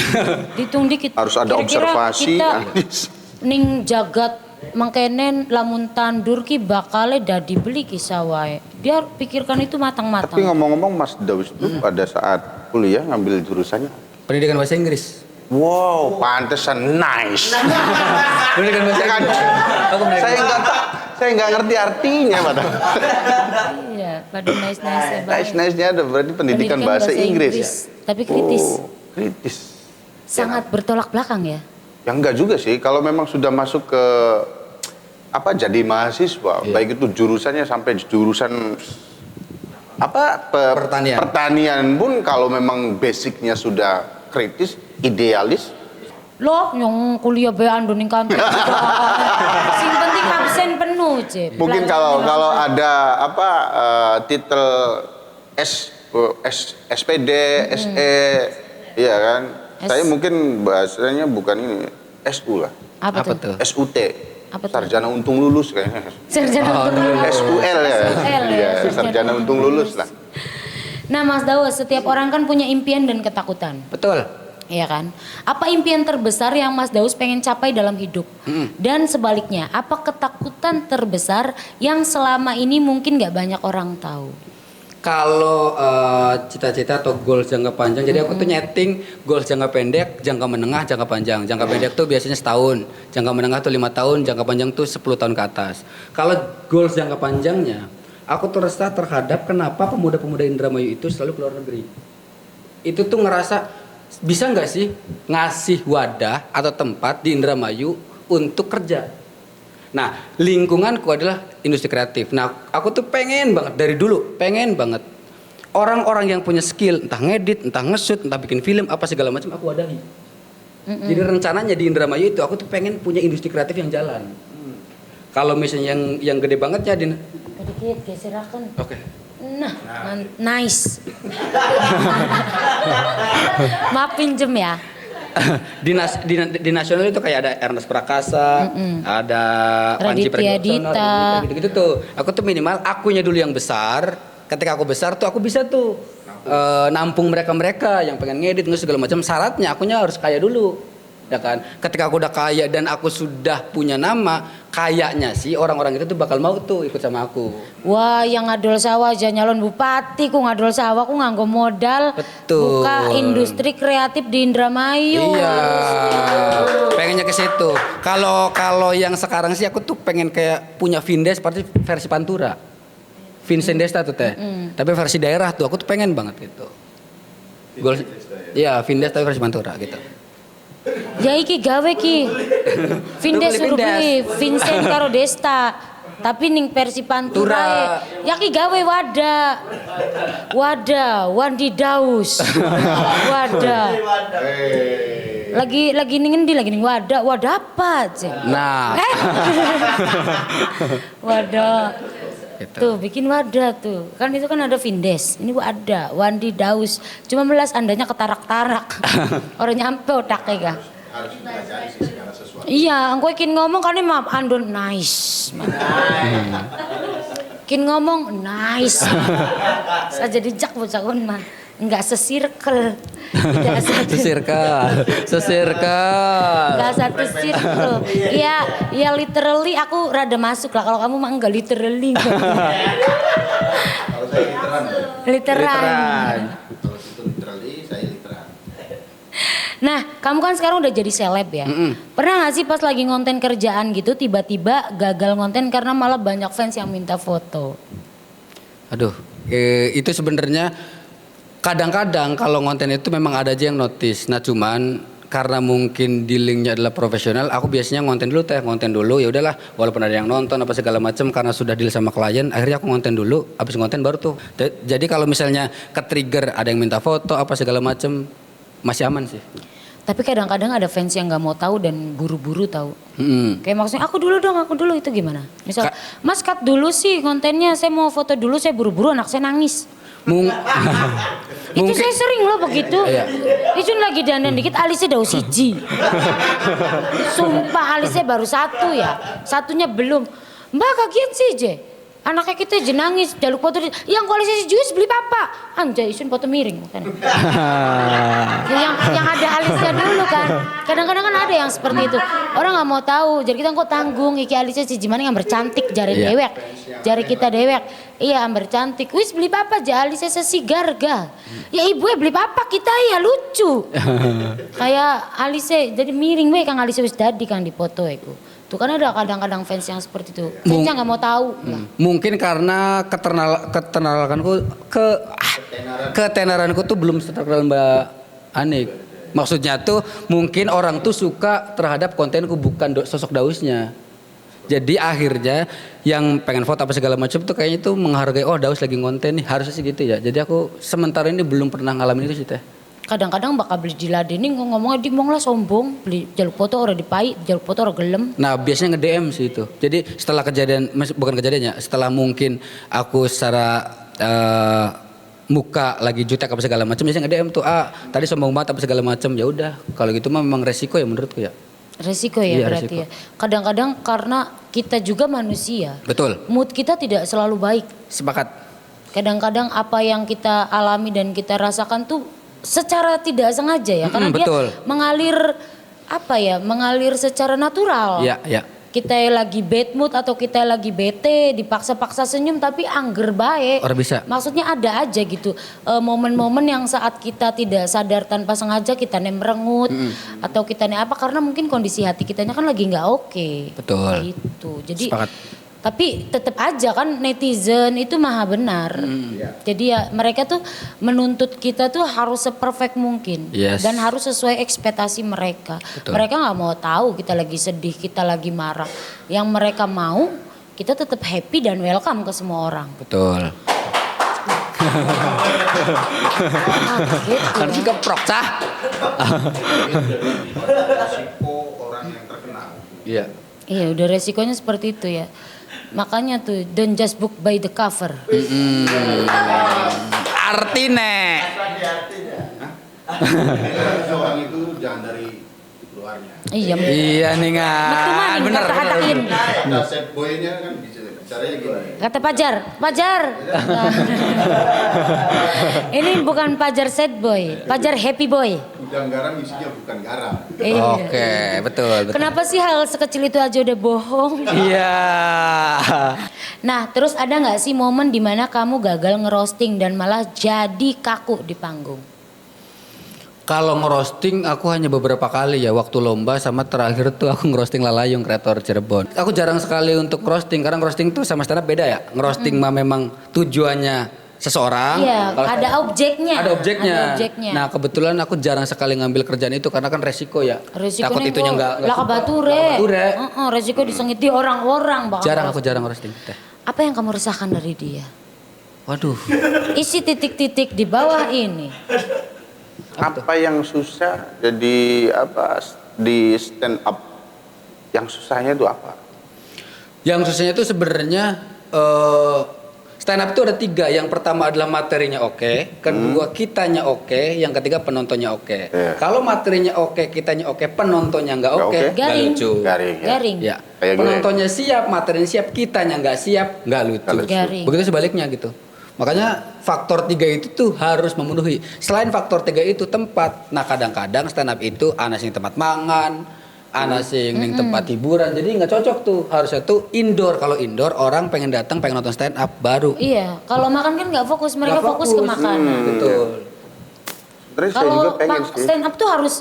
Dihitung dikit. Harus ada Kira-kira observasi, kita analis. ning jagat mangkenen lamun tandur ki bakale dadi beli ki sawae. Dia pikirkan itu matang-matang. Tapi ngomong-ngomong Mas Daus itu pada saat kuliah ngambil jurusannya. Pendidikan bahasa Inggris. Wow, pantesan nice. Pendidikan bahasa Inggris. Aku Saya nggak ngerti artinya, Pak. Iya, pada nice-nice ya. Nice-nya ada berarti pendidikan bahasa Inggris. Tapi kritis. Oh, kritis. Sangat bertolak belakang ya. Ya enggak juga sih, kalau memang sudah masuk ke apa jadi mahasiswa, baik itu jurusannya sampai jurusan apa pertanian pun kalau memang basicnya sudah kritis, idealis, Loh, nyong kuliah be ando ning kantor. Sing penting absen penuh, Cep. mungkin kalau ada apa titel SPD, SE, iya kan? Saya mungkin bahasanya bukan ini, SU lah. Apa tuh? SUT. Apa tuh? Sarjana untung lulus kayaknya. Sarjana untung lulus. SUL ya. SUL ya, Iya, sarjana sarjana untung lulus lah. Nah, Mas Daus, setiap orang kan punya impian dan ketakutan. Betul. Iya kan? Apa impian terbesar yang Mas Daus pengen capai dalam hidup? Dan sebaliknya, apa ketakutan terbesar yang selama ini mungkin gak banyak orang tahu? Kalau cita-cita atau goals jangka panjang, jadi aku tuh nyeting goals jangka pendek, jangka menengah, jangka panjang. Jangka pendek tuh biasanya setahun, jangka menengah tuh 5 tahun, jangka panjang tuh 10 tahun ke atas. Kalau goals jangka panjangnya, aku tuh resah terhadap kenapa pemuda-pemuda Indramayu itu selalu keluar negeri. Itu tuh ngerasa bisa nggak sih ngasih wadah atau tempat di Indramayu untuk kerja. Nah, lingkunganku adalah industri kreatif. Nah, aku tuh pengen banget dari dulu, pengen banget orang-orang yang punya skill, entah ngedit, entah nge-shoot, entah bikin film, apa segala macam aku wadahi. Jadi rencananya di Indramayu itu aku tuh pengen punya industri kreatif yang jalan. Kalau misalnya yang gede banget ya Sedikit geserakan. Oke. Nah, nice. Maaf pinjem ya. Di nasional itu kayak ada Ernest Prakasa, ada Panji Raditya Pragiwaksono, Dita. gitu-gitu tuh. Aku tuh minimal akunya dulu yang besar. Ketika aku besar tuh aku bisa tuh nampung mereka yang pengen ngedit segala macam. Syaratnya akunya harus kaya dulu. Ya kan? Ketika aku udah kaya dan aku sudah punya nama, kayaknya sih orang-orang itu tuh bakal mau tuh ikut sama aku. Wah, yang ngadol sawah aja nyalon bupati, ku ngadol sawah, ku nganggo modal. Betul. Buka industri kreatif di Indramayu. Iya. Pengennya ke situ. Kalau yang sekarang sih aku tuh pengen kayak punya Vindes seperti versi Pantura. Vincent Desta tuh teh. Tapi versi daerah tuh aku tuh pengen banget gitu. Goal. Iya, Vindes tapi versi Pantura gitu. Ya iki gawe ki. Vindes suruh beli Vincent karo Desta. Tapi ning versi Pantura ya ki gawe wadah Wandi Daus. Wadah. Lagi ning endi lagi ning wadah apa Cek? Nah. Wadah. Gitu. Tuh bikin wadah tuh. Kan itu kan ada Vindes. Ini ada Wandi Daus. Cuma melas andanya ketarak-tarak. Orang nyampe otaknya ga. Iya, engko kin ngomong kan maaf andon nice. Kin ngomong nice. Saja dijak bocah mah. Enggak sesirkel. Tidak satu Sesirkel. Enggak satu circle. Iya literally aku rada masuk lah. Kalau kamu mah enggak literally. Kalau saya Literan. Kalau itu literally, saya literan. Nah, kamu kan sekarang udah jadi seleb ya. Pernah gak sih pas lagi ngonten kerjaan gitu tiba-tiba gagal ngonten karena malah banyak fans yang minta foto? Aduh, itu sebenarnya kadang-kadang kalau ngonten itu memang ada aja yang notice. Nah cuman karena mungkin dealingnya adalah profesional, aku biasanya ngonten dulu ya udahlah, walaupun ada yang nonton apa segala macam, karena sudah deal sama klien, akhirnya aku ngonten dulu, habis ngonten baru tuh. Jadi kalau misalnya ke-trigger ada yang minta foto apa segala macam, masih aman sih. Tapi kadang-kadang ada fans yang nggak mau tahu dan buru-buru tahu. Kayak maksudnya aku dulu itu gimana? Misal, Mas cut dulu sih kontennya, saya mau foto dulu, saya buru-buru, anak saya nangis. Itu saya sering loh begitu. Iya. Itu lagi dandan dikit alisnya daun siji. Sumpah alisnya baru satu ya. Satunya belum. Mbak kagian sih je. Anaknya kita je nangis, jaluk foto yang koalisi jus beli papa. Anjay isun foto miring kan. yang ada alisnya dulu kan. Kadang-kadang kan ada yang seperti itu. Orang nggak mau tahu. Jadi kita kok tanggung iki alisnya si gimana yang bercantik jari dewek. Jari kita dewek. Iya amber cantik. Wis beli papa aja alisnya sesigar ga. Ya ibu beli papa kita ya lucu. Kayak alisnya jadi miring we kang alisnya wis dadi kang di foto iku. Tuh kan ada kadang-kadang fans yang seperti itu. Fansnya nggak mau tahu. Mungkin karena ketenaranku tuh belum terkenal Mbak Anik. Maksudnya tuh mungkin orang tuh suka terhadap kontenku bukan sosok Dausnya. Jadi akhirnya yang pengen foto apa segala macam tuh kayaknya tuh menghargai Daus lagi ngonten nih, harusnya sih gitu ya. Jadi aku sementara ini belum pernah ngalamin itu sih teh. Kadang-kadang bakal beli diladeni ngomongnya dimong lah sombong, beli jaluk foto orang dipai, jaluk foto orang gelem. Nah biasanya nge-DM sih itu. Jadi setelah kejadian, bukan kejadiannya, setelah mungkin aku secara muka lagi jutek apa segala macam, biasanya nge-DM tuh tadi sombong banget apa segala macam. Ya udah, kalau gitu mah memang resiko ya menurutku ya. Resiko ya iya, berarti resiko. ya. Kadang-kadang karena kita juga manusia. Betul. Mood kita tidak selalu baik. Sepakat. Kadang-kadang apa yang kita alami dan kita rasakan tuh secara tidak sengaja ya, karena dia mengalir mengalir secara natural. Iya, iya. Kita lagi bad mood atau kita lagi bete, dipaksa-paksa senyum tapi angger baik. Orang bisa. Maksudnya ada aja gitu momen-momen yang saat kita tidak sadar tanpa sengaja kita merengut atau kita apa karena mungkin kondisi hati kitanya kan lagi nggak oke. Betul. Itu. Jadi Sepakat. tapi tetap aja kan netizen itu maha benar. Jadi ya mereka tuh menuntut kita tuh harus seperfect mungkin. Yes. Dan harus sesuai ekspektasi mereka. Betul. Mereka gak mau tahu kita lagi sedih, kita lagi marah. Yang mereka mau kita tetap happy dan welcome ke semua orang. Betul. Gitu. Kan sih keprok cah. Resiko orang yang terkenal. Iya. Iya udah resikonya seperti itu ya. Makanya tuh don't just book by the cover. Artine. Seorang itu jangan dari luarnya. Iya. Iya nih Betul, bener. kata-katain. Nah, set boy-nya kan bicaranya gini. Kata Pajar. Ini bukan Pajar sad boy, Pajar happy boy. Udang garam isinya bukan garam. Iya. Oke, betul. Kenapa sih hal sekecil itu aja udah bohong? Iya. Nah, terus ada nggak sih momen dimana kamu gagal ngerosting dan malah jadi kaku di panggung? Kalau ngerosting aku hanya beberapa kali ya, waktu lomba sama terakhir tuh aku ngerosting Lalayung kreator Cirebon. Aku jarang sekali untuk ngerosting karena ngerosting tuh sama stand up beda ya. Ngerosting mah memang tujuannya seseorang. Iya, Kalau ada objeknya. Ada objeknya. Ada objeknya. Nah kebetulan aku jarang sekali ngambil kerjaan itu karena kan resiko ya. Takut itunya nggak lah suka. kebature. Kebature. Resiko disengiti orang-orang. Aku jarang ngerosting. Teh. Apa yang kamu resahkan dari dia? Waduh. Isi titik-titik di bawah ini. Apa yang susah jadi di stand up? Yang susahnya itu apa? Yang susahnya itu sebenarnya stand up itu ada 3. Yang pertama adalah materinya oke, kedua kitanya oke, yang ketiga penontonnya oke. Yeah. Kalau materinya oke, kitanya oke, penontonnya nggak oke, nggak Garing. lucu. Garing. Ya. Kayak gue. Penontonnya siap, materinya siap, kitanya nggak siap, nggak lucu. Nggak lucu. Garing. Begitu sebaliknya gitu. Makanya faktor 3 itu tuh harus memenuhi. Selain faktor 3 itu tempat. Nah kadang-kadang stand up itu ana sing tempat mangan, ana sing ning tempat hiburan. Jadi nggak cocok tuh. Harusnya tuh indoor. Kalau indoor orang pengen datang pengen nonton stand up baru. Iya, kalau makan kan nggak fokus, mereka Nggak fokus ke makanan. Betul. Terus saya juga Kalau pengen sih. stand up tuh harus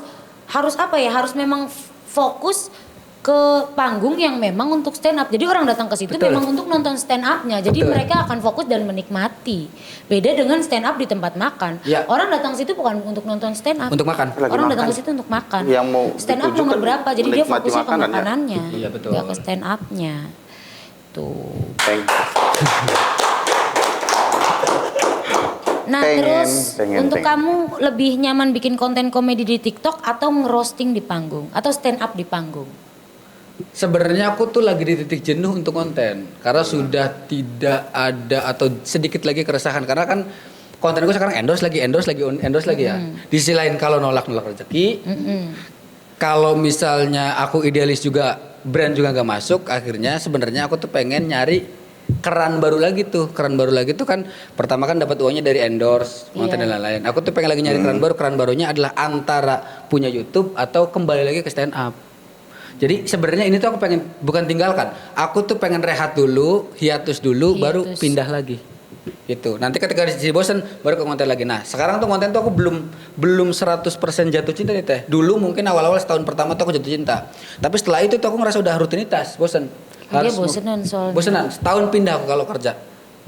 apa ya? Harus memang fokus ke panggung yang memang untuk stand up. Jadi orang datang ke situ Betul. memang untuk nonton stand up-nya. Jadi Betul. mereka akan fokus dan menikmati. Beda dengan stand up di tempat makan. Ya. Orang datang situ bukan untuk nonton stand up. Untuk makan. Lagi Orang datang makan. ke situ untuk makan. Yang mau stand up ditujukan nomor berapa? Jadi dia menikmati fokusnya ke makanannya. makanannya. Iya, betul. Nggak ke stand up-nya. Tuh. Thank you. Nah Pengen. untuk kamu lebih nyaman bikin konten komedi di TikTok atau ngerosting di panggung? Atau stand up di panggung? Sebenarnya aku tuh lagi di titik jenuh untuk konten karena sudah tidak ada atau sedikit lagi keresahan karena kan kontenku sekarang endorse lagi ya. Di sisi lain kalau nolak rezeki, kalau misalnya aku idealis juga brand juga nggak masuk, akhirnya sebenarnya aku tuh pengen nyari keran baru lagi tuh kan pertama kan dapat uangnya dari endorse konten dan lain-lain. Aku tuh pengen lagi nyari keran barunya adalah antara punya YouTube atau kembali lagi ke stand up. Jadi sebenarnya ini tuh aku pengen bukan tinggalkan. Aku tuh pengen rehat dulu, hiatus dulu, baru pindah lagi. Gitu. Nanti ketika di bosen baru ke konten lagi. Nah, sekarang tuh konten tuh aku belum 100% jatuh cinta nih Teh. Dulu mungkin awal-awal setahun pertama tuh aku jatuh cinta. Tapi setelah itu tuh aku ngerasa udah rutinitas, bosen. Dia bosenan soalnya. Bosenan. Setahun pindah aku kalau kerja.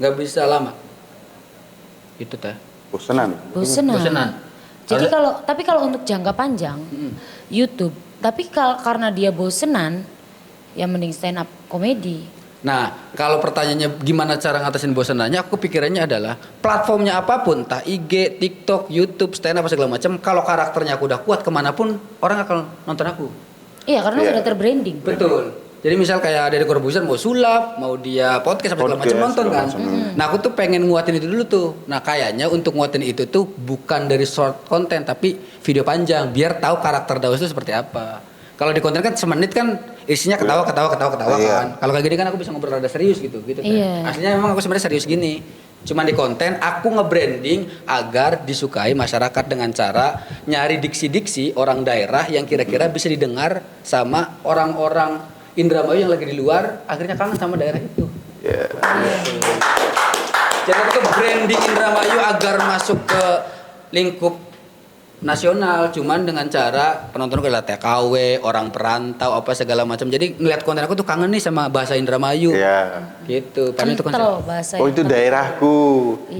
Nggak bisa lama. Itu Teh. Bosenan. Bosenan. Jadi kalau untuk jangka panjang YouTube, tapi karena dia bosenan, ya mending stand up komedi. Nah, kalau pertanyaannya gimana cara ngatasin bosannya, aku pikirannya adalah platformnya apapun, entah IG, TikTok, YouTube, stand up segala macam. Kalau karakternya aku udah kuat kemanapun, orang akan nonton aku. Iya, karena sudah terbranding. Betul. Jadi misal kayak Deddy Corbuzier mau sulap, mau dia podcast apa segala macam nonton kan. Nah, aku tuh pengen nguatin itu dulu tuh. Nah, kayaknya untuk nguatin itu tuh bukan dari short content tapi video panjang biar tahu karakter Daus itu seperti apa. Kalau di konten kan semenit kan isinya ketawa kan. Kalau kayak gini kan aku bisa ngobrol rada serius gitu kan. Iya. Aslinya memang aku sebenarnya serius gini. Cuman di konten aku nge-branding agar disukai masyarakat dengan cara nyari diksi-diksi orang daerah yang kira-kira bisa didengar sama orang-orang Indramayu yang lagi di luar, akhirnya kangen sama daerah itu. Jadi aku branding Indramayu agar masuk ke lingkup nasional, cuman dengan cara penonton adalah TKW, orang perantau apa segala macam. Jadi ngeliat konten aku tuh kangen nih sama bahasa Indramayu. Iya. Gitu. Padahal itu konsep. Bahasa Oh itu daerahku,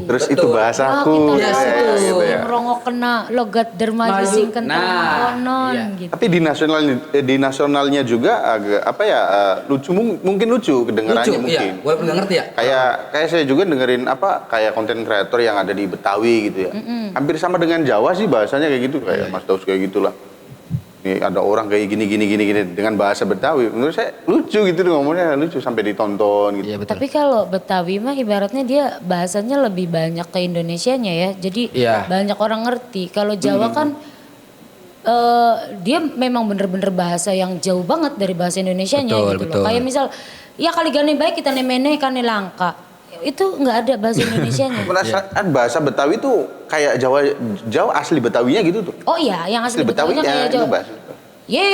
terus Betul. itu bahasaku. Kita Yes, bahas betul. ngerongok kena logat dermayu sing kentang konon iya. gitu. Tapi di nasionalnya juga agak apa ya lucu mungkin lucu kedengarannya Lucu, iya. mungkin. Walaupun nggak ngerti ya. Kayak saya juga dengerin kayak konten kreator yang ada di Betawi gitu ya. Hampir sama dengan Jawa sih bahasanya kayak gitu kayak Mas Daus kayak gitulah. Nih ada orang kayak gini dengan bahasa Betawi. Menurut saya lucu gitu ngomongnya lucu sampai ditonton gitu. Iya betul. Tapi kalau Betawi mah ibaratnya dia bahasanya lebih banyak ke Indonesianya ya. Jadi Iya. banyak orang ngerti. Kalau Jawa kan dia memang bener-bener bahasa yang jauh banget dari bahasa Indonesianya Betul, gitu betul. loh. Kayak misal ya kali gane baik kita nemene kane langka. Itu nggak ada bahasa Indonesianya. Perasaan bahasa Betawi tuh kayak Jawa asli Betawinya gitu tuh. Oh iya, yang asli Betawinya ya, kayak itu Jawa. bahasa. Ye,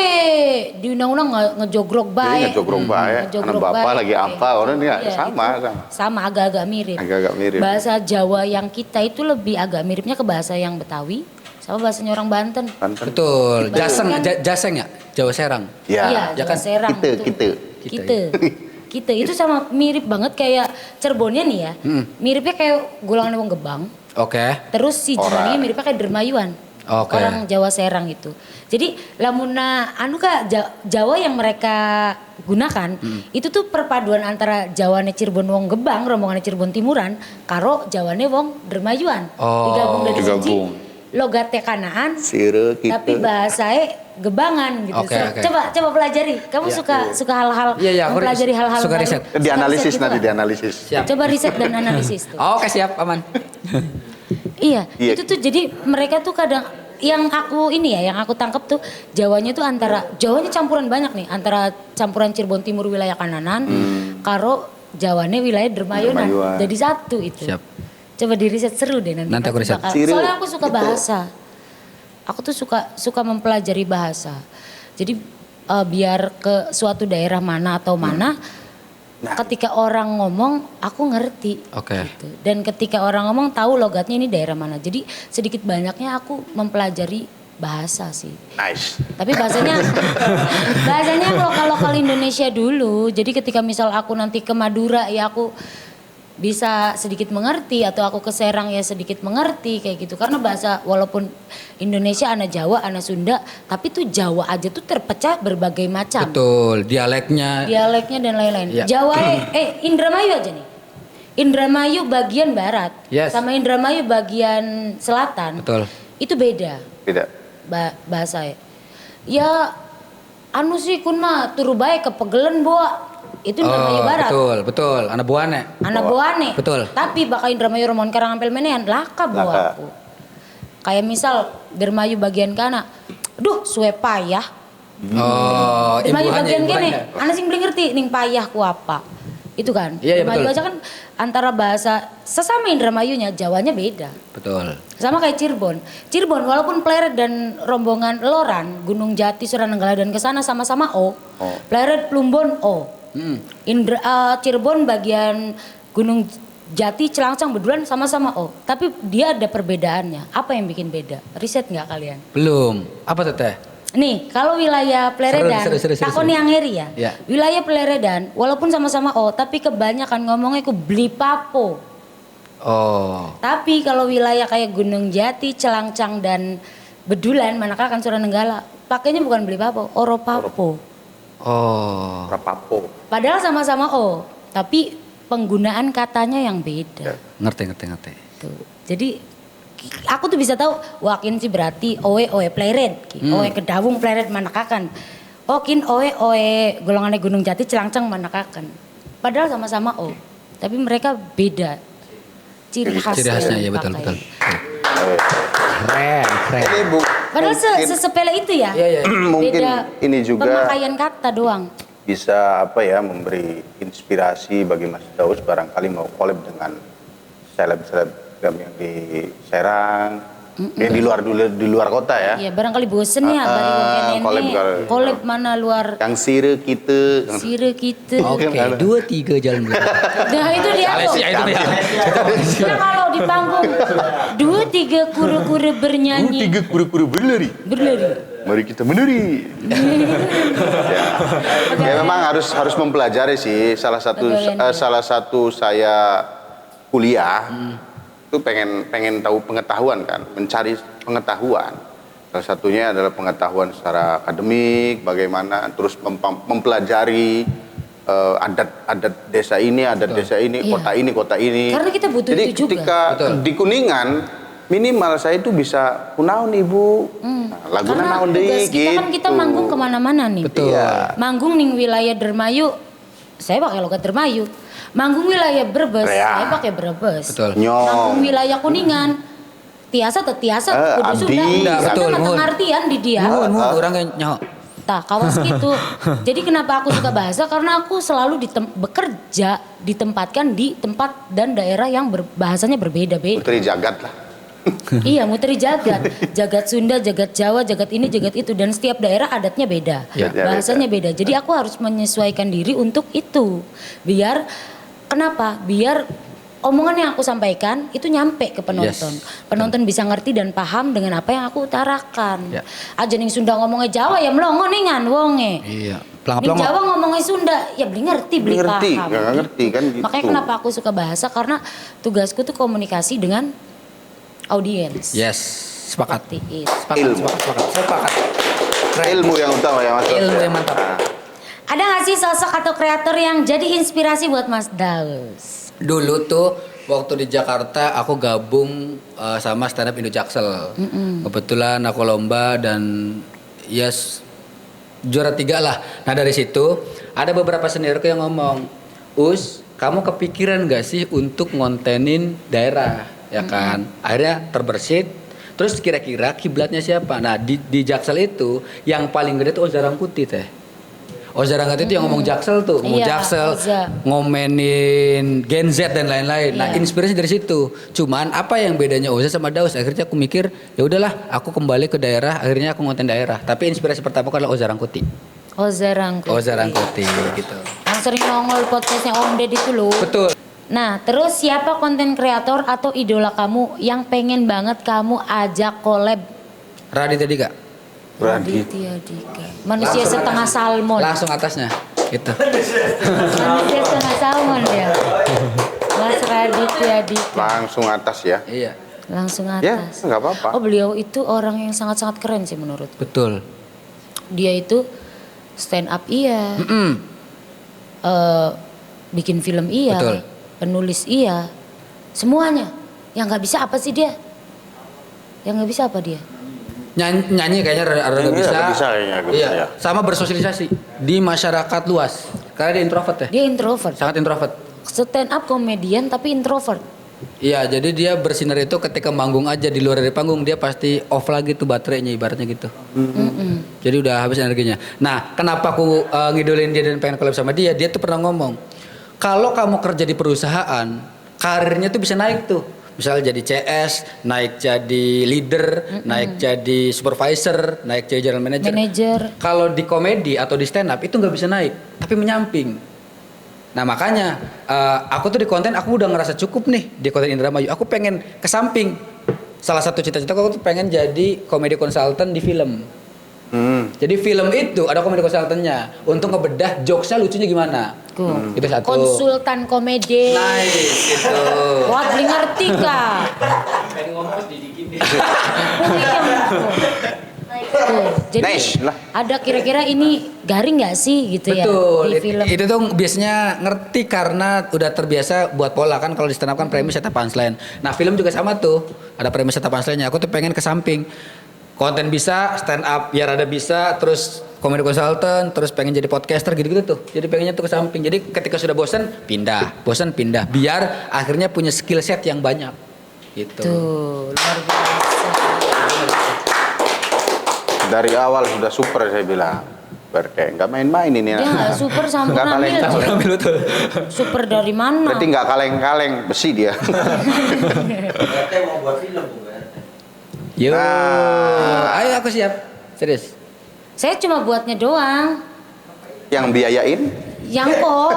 di undang-undang ngejogrok Jadi baik. ngejogrok baik, anak Ngejogrok bapak baik. lagi apa, orang ini Iya, sama. Sama agak-agak mirip. Agak-agak mirip. Bahasa Jawa yang kita itu lebih agak miripnya ke bahasa yang Betawi sama bahasanya orang Banten. Banten. Betul. Bahkan- Jaseng ya? Jawa Serang. Ya, Iya, ya Jawa kan? Serang. Kita. Kita itu sama mirip banget kayak Cirebonnya nih ya. Miripnya kayak golongan wong Gebang. Oke. Terus si Jenengnya miripnya kayak Dermayuan. Oke. Orang Jawa Serang itu. Jadi lamuna Jawa yang mereka gunakan itu tuh perpaduan antara Jawane Cirebon wong Gebang, rombongan Cirebon Timuran, karo Jawane wong Dermayuan. Oh, Digabung dari siji digabung. logatnya Kanaan, Sire kita. tapi bahasanya Gebangan gitu. Oke, oke. Coba pelajari. Kamu suka hal-hal Iya, aku mempelajari hal-hal suka baru. riset. Suka Dianalisis riset gitu nanti lah. dianalisis. Siap. Coba riset dan analisis tuh. Oke, siap, aman. Iya, Iya. itu tuh jadi mereka tuh kadang yang aku tangkap tuh Jawanya tuh Jawanya campuran banyak nih antara campuran Cirebon Timur wilayah Kananan, karo Jawane wilayah Dermayunan. Dermayuan. Jadi satu itu. Siap. Coba di riset seru deh nanti. Nanti aku riset. Soalnya aku suka bahasa. Aku tuh suka mempelajari bahasa. Jadi biar ke suatu daerah mana atau mana, ketika orang ngomong aku ngerti. Oke. Gitu. Dan ketika orang ngomong tahu logatnya ini daerah mana. Jadi sedikit banyaknya aku mempelajari bahasa sih. Nice. Tapi bahasanya lokal Indonesia dulu. Jadi ketika misal aku nanti ke Madura ya aku bisa sedikit mengerti, atau aku ke Serang ya sedikit mengerti kayak gitu. Karena bahasa walaupun Indonesia ana Jawa, ana Sunda, tapi tuh Jawa aja tuh terpecah berbagai macam. Betul, dialeknya Dan lain-lain. Ya. Jawa Indramayu aja nih. Indramayu bagian barat Yes. sama Indramayu bagian selatan. betul. Itu beda Tidak. bahasa ya. Ya anu sih kun mah turu bae kepegelen boa. Itu Indramayu barat. Betul. Anak buane. Anak buane. Betul. Tapi bakal Indramayu Romon Karang Ampel menean laka bawa aku. Kayak misal Dermayu bagian kana. Duh, suwe payah. Oh, Dermayu imbuhannya, bagian kene. imbuhannya. Ana sing beli ngerti ning payah ku apa. Itu kan. Iya, Dermayu betul. aja kan antara bahasa sesama Indramayunya Jawanya beda. Betul. Sama kayak Cirebon. Cirebon walaupun Pleret dan rombongan Loran, Gunung Jati, Suranenggala dan kesana sama-sama O. Pleret, Plumbon O. Cirebon bagian Gunung Jati, Celangcang, Bedulan sama-sama O. Tapi dia ada perbedaannya. Apa yang bikin beda? Riset nggak kalian? Belum. Apa tuh teh? Nih, kalau wilayah Pleredan, Seru. takon yang ngeri ya. Ya. Wilayah Pleredan, walaupun sama-sama O, tapi kebanyakan ngomongnya ku beli papo. Oh. Tapi kalau wilayah kayak Gunung Jati, Celangcang dan Bedulan, Manakakan, Suranenggala, pakainya bukan beli papo, oro papo. Oh. Rapapo. Padahal sama-sama O, tapi penggunaan katanya yang beda. Ngerti. Tuh. Jadi aku tuh bisa tahu wakin sih berarti oe pleret, oe kedawung pleret Manakakan. Okin oe golongannya Gunung Jati, Celangcang, Manakakan. Padahal sama-sama O, tapi mereka beda. Ciri Khasnya ya yang betul. dipakai. Keren. Ini bu. Padahal mungkin- sesepele itu ya. Iya. Mungkin Beda ini juga pemakaian kata doang. bisa memberi inspirasi bagi Mas Daus barangkali mau collab dengan seleb-selebgram yang di Serang, yang di luar kota ya. Iya, barangkali bosen ya bari wong kene. Kolab mana luar Yang sire kita. sire kita. Oke, Mungkin ada. 2-3 jalan dulu. Nah itu dia tuh. itu ya. Nah, kalau di panggung 2-3 kura-kura bernyanyi. kuru-kuru berlari. Mari kita menari. Ya memang harus mempelajari sih. Salah satu saya kuliah itu pengen tahu pengetahuan kan, mencari pengetahuan. Salah satunya adalah pengetahuan secara akademik, bagaimana terus mempelajari adat desa ini, desa ini, Iya. kota ini. Karena kita butuh Jadi itu juga. ketika di Kuningan minimal saya itu bisa kunaon ibu, nah, laguna Karena naon tugas deui kita kan kita gitu. manggung kemana-mana nih. Betul. Iya. Manggung nih wilayah Dermayu, saya pakai logat Dermayu. Manggung wilayah Brebes, Ya. saya pakai Brebes. Betul. Nyong. Manggung wilayah Kuningan, tiasa kudu abdi. Sunda. Nah, betul, Sama mohon. pengertian di dia. Orang yang nyok. Tah, kawas gitu. Jadi kenapa aku suka bahasa? Karena aku selalu bekerja, ditempatkan di tempat dan daerah yang bahasanya berbeda-beda. Putri Jagat lah. Iya, muteri jagat. Jagat Sunda, jagat Jawa, jagat ini, jagat itu. Dan setiap daerah adatnya beda. Ya. Bahasanya beda. Jadi aku harus menyesuaikan diri untuk itu. Biar, kenapa? Biar omongan yang aku sampaikan itu nyampe ke penonton. Yes. Penonton bisa ngerti dan paham dengan apa yang aku utarakan. Ya. Aja ning Sunda ngomongnya Jawa ya melongo ningan wonge. Iya. Ning Pelang-pelang. Jawa ngomongnya Sunda ya beli ngerti, beli Ngerti, paham. nggak ngerti kan gitu. Makanya kenapa aku suka bahasa, karena tugasku tuh komunikasi dengan audiens. Yes. Sepakat. Seperti itu. Ilmu. Sepakat. Ilmu yang utama ya Mas. Ilmu yang mantap. Ada nggak sih sosok atau kreator yang jadi inspirasi buat Mas Daus? Dulu tuh waktu di Jakarta aku gabung sama stand up Indo Jaksel. Kebetulan aku lomba dan juara 3 lah. Nah dari situ ada beberapa seniorku yang ngomong, Us, kamu kepikiran gak sih untuk ngontenin daerah, ya kan? Akhirnya terbersit. Terus kira-kira kiblatnya siapa? Nah di Jaksel itu yang paling gede tuh Oza Rangkuti teh. Oza Rangkuti itu yang ngomong Jaksel tuh, ngomong Iya, Jaksel, Oza. ngomenin Gen Z dan lain-lain. Nah, Iya. inspirasi dari situ. Cuman apa yang bedanya Oza sama Daus? Akhirnya aku mikir, ya udahlah, aku kembali ke daerah, akhirnya aku ngonten daerah. Tapi inspirasi pertama adalah Oza Rangkuti. Oza Rangkuti. Oza Rangkuti gitu. Yang sering nongol podcastnya Om Ded itu loh. Betul. Nah, terus siapa konten kreator atau idola kamu yang pengen banget kamu ajak collab Raditya Dika. Raditya Dika. Manusia setengah salmon. Langsung atasnya. Gitu. Manusia setengah salmon ya. Mas Raditya Dika. Langsung atas ya. Iya. Langsung Ya, atas. nggak apa-apa. Oh, beliau itu orang yang sangat-sangat keren sih menurut. Betul. Dia itu stand up iya. Bikin film iya. Betul. Penulis iya. Semuanya. Yang nggak bisa apa sih dia? Yang nggak bisa apa dia? Nyanyi kayaknya rada Nyanyi bisa. rada bisa kayaknya, agak Iya. bisa ya. Sama bersosialisasi di masyarakat luas. Karena dia introvert ya. Dia introvert. Sangat introvert. Stand up komedian tapi introvert. Iya, jadi dia bersinar itu ketika manggung aja, di luar dari panggung dia pasti off lagi tuh baterainya ibaratnya gitu. Jadi udah habis energinya. Nah, kenapa aku ngidolin dia dan pengen collab sama dia? Dia tuh pernah ngomong, kalau kamu kerja di perusahaan, karirnya tuh bisa naik tuh. Misalnya jadi CS, naik jadi leader, naik jadi supervisor, naik jadi general manager. Kalau di komedi atau di stand up itu nggak bisa naik, tapi menyamping. Nah makanya aku tuh di konten aku udah ngerasa cukup nih di konten Indramayu. Aku pengen ke samping. Salah satu cita-cita aku tuh pengen jadi komedi konsultan di film. Jadi film itu ada komedi konsultannya untuk ngebedah jokesnya lucunya gimana. Itu satu. Konsultan komedi. Nice itu. Wah, beli ngerti kak. Tuh, jadi Nice lah. ada kira-kira ini garing nggak sih gitu Betul. ya di film? Itu tuh biasanya ngerti karena udah terbiasa buat pola kan kalau di stand up kan premis atau punchline. Nah, film juga sama tuh. Ada premis atau punchline-nya. Aku tuh pengen ke samping. Konten bisa, stand up biar ada bisa, terus komedi konsultan, terus pengen jadi podcaster gitu-gitu tuh. Jadi pengennya tuh ke samping. Jadi ketika sudah bosan, pindah. Biar akhirnya punya skill set yang banyak. Gitu. Tuh, luar biasa. Dari awal sudah super saya bilang. Berarti nggak main-main ini. Dia nggak super sama Nggak Purnamil. kaleng-kaleng. Betul. Super dari mana? Berarti nggak kaleng-kaleng besi dia. Yo, Nah. ayo aku siap. Serius. Saya cuma buatnya doang. Yang biayain Yang kok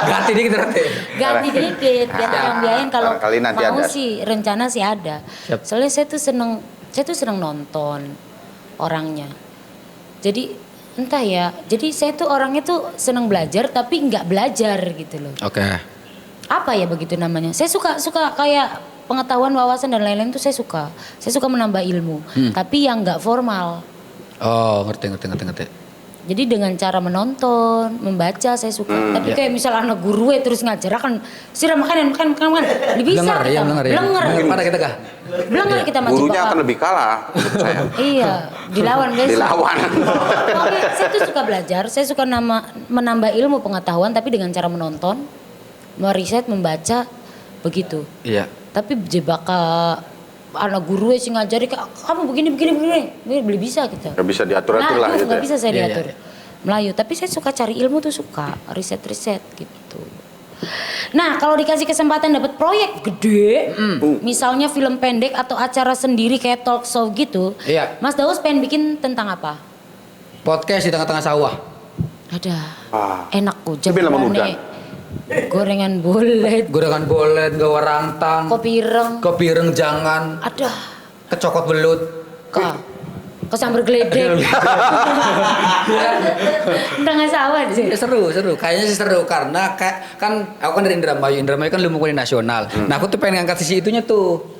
Ganti dikit nanti. ganti dikit biar Siap. orang biayain kalau Barangkali nanti mau ada. sih rencana sih ada. Siap. Soalnya saya tuh seneng nonton orangnya. Jadi entah ya. Jadi saya tuh orangnya tuh seneng belajar tapi nggak belajar gitu loh. Oke. Apa ya begitu namanya? Saya suka kayak pengetahuan, wawasan dan lain-lain tuh saya suka. Saya suka menambah ilmu, tapi yang nggak formal. Oh, ngerti. Jadi dengan cara menonton, membaca saya suka. Tapi kayak misal anak guru terus ngajar kan siram makan. Bisa Blenger, kita. ya blenger ya. Blenger. Mana kita kah? Blenger kita maju gurunya bakal. akan lebih kalah menurut saya. Iya, dilawan besok. Dilawan. Tapi saya tuh suka belajar, saya suka menambah ilmu pengetahuan tapi dengan cara menonton, meriset, membaca begitu. Iya. Tapi jebak anak guru sih ngajari kamu begini beli bisa kita. Nggak bisa diatur-atur lah gitu. Nggak ya. bisa saya Iya, diatur. iya. Melayu, tapi saya suka cari ilmu tuh suka riset gitu. Nah kalau dikasih kesempatan dapat proyek gede, misalnya film pendek atau acara sendiri kayak talk show gitu, Iya. Mas Daus pengen bikin tentang apa? Podcast di tengah-tengah sawah. Ada Ah. enak kok Tapi lama muda. gorengan bolet, Gorengan bolet, gawa rantang, kopi ireng, jangan, ada kecokot belut. ke sambar geledek. Tengah sawah sih. Ya, seru. Kayaknya sih seru karena kan aku kan dari Indramayu kan lumbung komedi nasional. Nah aku tuh pengen ngangkat sisi itunya tuh.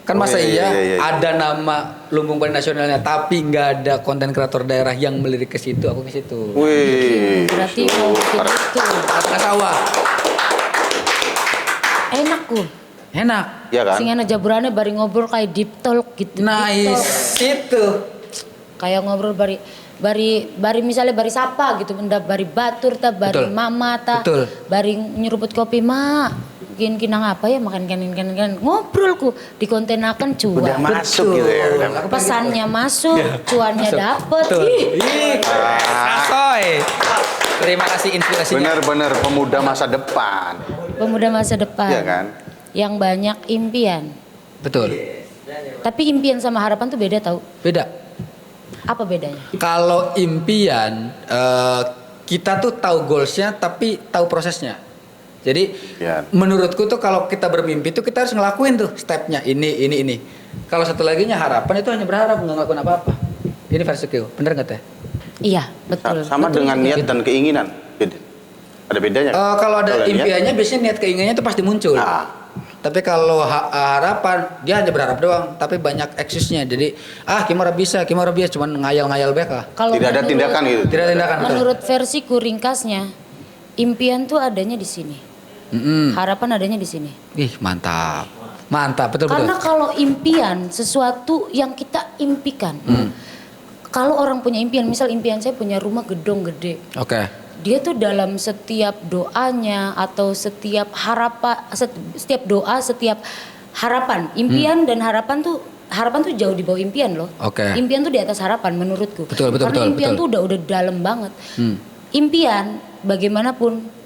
Kan Oh, masa iya. ada nama lumbung komedi nasionalnya tapi nggak ada konten kreator daerah yang melirik ke situ, aku ke situ. Wih. Berarti mau bikin itu. Tengah sawah. Enak kok. Enak. Iya kan? Sing enak jaburannya bari ngobrol kayak deep talk gitu. Deep talk. Nice. Itu. Kayak ngobrol bari misalnya bari sapa gitu, benda bari batur ta, bari Betul. mama ta, Betul. bari nyeruput kopi mak. Bikin kinang apa ya makan ngobrol ku di konten akan Udah cuan. masuk gitu ya. Udah masuk. Pesannya masuk, cuannya dapet. Betul. Ih, Asoy. Terima kasih inspirasinya. Benar-benar pemuda masa depan. pemuda masa depan. Iya kan? Yang banyak impian. Betul. Tapi impian sama harapan tuh beda tau. Beda. Apa bedanya? Kalau impian kita tuh tahu goalsnya tapi tahu prosesnya. Jadi Ya. menurutku tuh kalau kita bermimpi tuh kita harus ngelakuin tuh stepnya ini. Kalau satu laginya harapan itu hanya berharap nggak ngelakuin apa-apa. Ini versiku, bener nggak teh? Iya, betul. Sama Betul dengan juga. niat dan keinginan. Beda. Ada bedanya? Kalau ada niat? impiannya biasanya niat keinginannya tuh pasti muncul. Nah. Tapi kalau harapan dia hanya berharap doang, tapi banyak excuse-nya. Jadi Kimara bisa cuman ngayal-ngayal beka. Kalau Tidak ada menurut- tindakan gitu. Tidak ada tindakan betul. Menurut versiku ringkasnya, impian tuh adanya di sini. Harapan adanya di sini. Ih, mantap. Mantap, betul. Karena kalau impian sesuatu yang kita impikan. Kalau orang punya impian, misal impian saya punya rumah gedung gede. Oke. Dia tuh dalam setiap doanya atau setiap setiap doa, setiap harapan, impian dan harapan tuh jauh di bawah impian loh. Oke. Impian tuh di atas harapan menurutku. Betul, Karena impian betul. tuh udah dalam banget. Impian bagaimanapun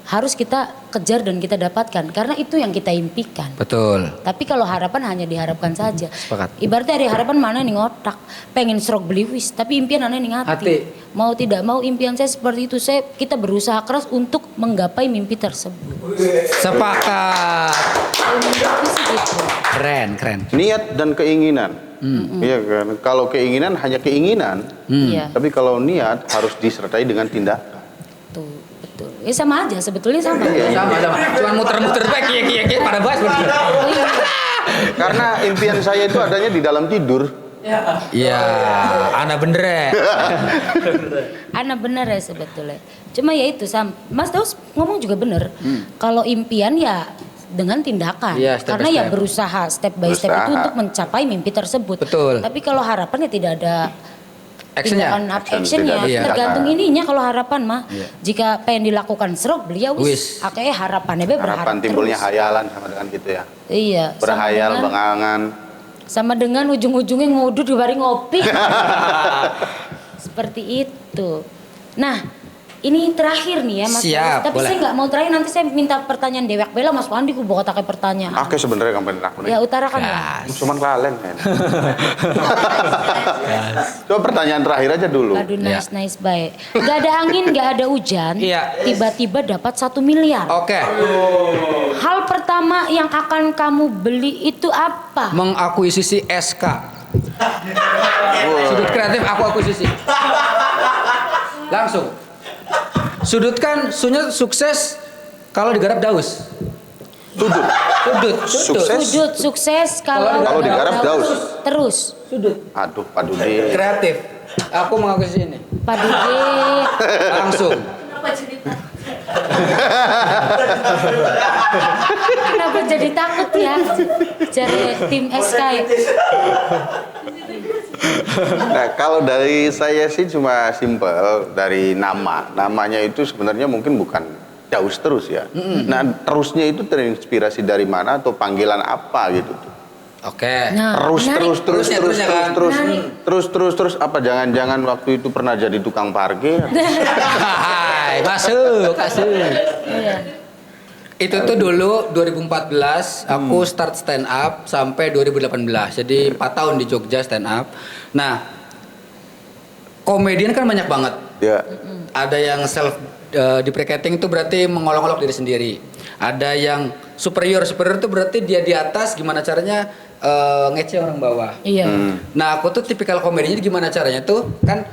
harus kita kejar dan kita dapatkan karena itu yang kita impikan. Betul. Tapi kalau harapan hanya diharapkan saja. Sepakat. Ibaratnya ada harapan mana nih otak, pengen stroke beli wis, tapi impian aneh nih hati. Hati. Mau tidak mau impian saya seperti itu. Kita berusaha keras untuk menggapai mimpi tersebut. Sepakat. Menurutku sih gitu. Keren. Niat dan keinginan. Iya kan. Kalau keinginan hanya keinginan, Iya, tapi kalau niat harus disertai dengan tindakan. betul. Ya sama aja sebetulnya sama. Sama. Cuman muter-muter baik kia pada bahas begitu. Oh, iya. Karena impian saya itu adanya di dalam tidur. Iya, ana bener ya. Ana benar ya sebetulnya. Cuma ya itu Mas Daus ngomong juga benar. Kalau impian ya dengan tindakan. Iya, step by Karena ya step. berusaha step by step itu Berusaha. untuk mencapai mimpi tersebut. Betul. Tapi kalau harapan ya tidak ada Actionnya. tindakan actionnya. Tidak ada Tergantung tindakan. ininya kalau harapan mah. Iya. Jika pengen dilakukan serok beliau Wis. akeh harapannya be berharap Harapan timbulnya terus. hayalan sama dengan gitu ya. Iya. Berhayal, bengangan. Sama dengan ujung-ujungnya ngudut di bari ngopi. Seperti itu. Nah, ini terakhir nih ya Mas. Siap, Tapi boleh. saya nggak mau terakhir, nanti saya minta pertanyaan Dewek Bela Mas Wandi ku bawa takai pertanyaan. Oke sebenarnya kamu aku Ya nih. utarakan lah. Cuman kalian kan. Coba pertanyaan terakhir aja dulu. Aduh nice baik. Gak ada angin, gak ada hujan. Iya. Tiba-tiba dapat 1 miliar. Oke. Hal pertama yang akan kamu beli itu apa? Mengakuisisi SK. Sudut kreatif aku akuisisi. Langsung. Sudut kan sunya sukses kalau digarap daus. Sudut. Sukses. Sudut sukses kalau Kalau digarap daus. Terus. Sudut. Aduh, Pak Dude. Kreatif. Aku mengakuisisi ini. Pak Dude. Langsung. Kenapa jadi takut ya? Jadi tim SK ya? Nah, kalau dari saya sih cuma simpel dari nama. Namanya itu sebenarnya mungkin bukan daus terus ya. Nah, terusnya itu terinspirasi dari mana atau panggilan apa gitu tuh. Oke. Nah, Terus menarik. terus apa jangan-jangan waktu itu pernah jadi tukang parkir? Hai, masuk. Iya. Itu tuh dulu 2014 aku start stand up sampai 2018. Jadi 4 tahun di Jogja stand up. Nah, komedian kan banyak banget. Ya. Ada yang self deprecating itu berarti mengolok-olok diri sendiri. Ada yang superior itu berarti dia di atas gimana caranya ngece orang bawah. Iya. Nah, aku tuh tipikal komedinya gimana caranya tuh kan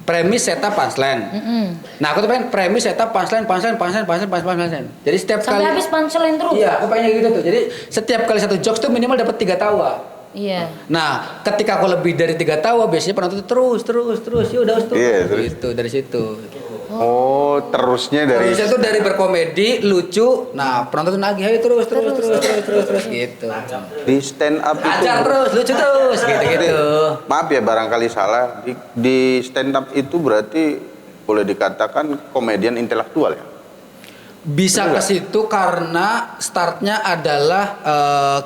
premis setup punchline. Nah, aku tuh pengen premis setup punchline. Jadi setiap Sampai kali habis punchline terus. Iya, aku pengen gitu tuh. Jadi setiap kali satu jokes tuh minimal dapat 3 tawa. Iya. Nah, ketika aku lebih dari 3 tawa biasanya penonton tuh terus. Ya udah terus. Iya, terus. Gitu dari situ. Oh, terusnya dari Terusnya tuh dari berkomedi, lucu. Nah, penonton tuh nagih ayo terus gitu. di stand up itu. Ajar terus, lucu terus gitu. Maaf ya barangkali salah. Di stand up itu berarti boleh dikatakan komedian intelektual ya. Bisa ke situ karena startnya adalah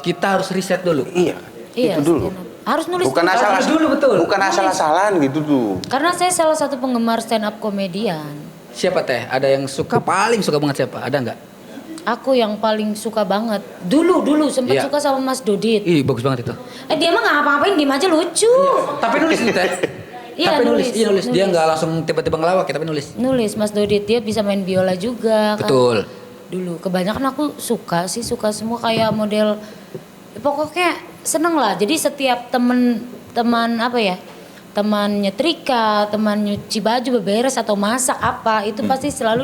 kita harus riset dulu. Iya. Iya. Itu dulu. stand up. Harus nulis Bukan dulu. asal Harus dulu, betul. Bukan asal-asalan gitu tuh. Karena saya salah satu penggemar stand up komedian. Siapa teh? Ada yang paling suka banget siapa? Ada nggak? Aku yang paling suka banget. Dulu sempat Iya. suka sama Mas Dodit. Ih, bagus banget itu. Dia mah nggak apa-apain, diem aja lucu. Tapi nulis nih teh. Iya, Tapi nulis. nulis. Iya nulis. Dia Nulis. nggak langsung tiba-tiba ngelawak, ya, tapi nulis. Nulis Mas Dodit, dia bisa main biola juga. Kan. Betul. dulu. Kebanyakan aku suka semua kayak model pokoknya seneng lah. Jadi setiap teman apa ya, teman nyetrika, teman nyuci baju, beberes atau masak apa itu pasti selalu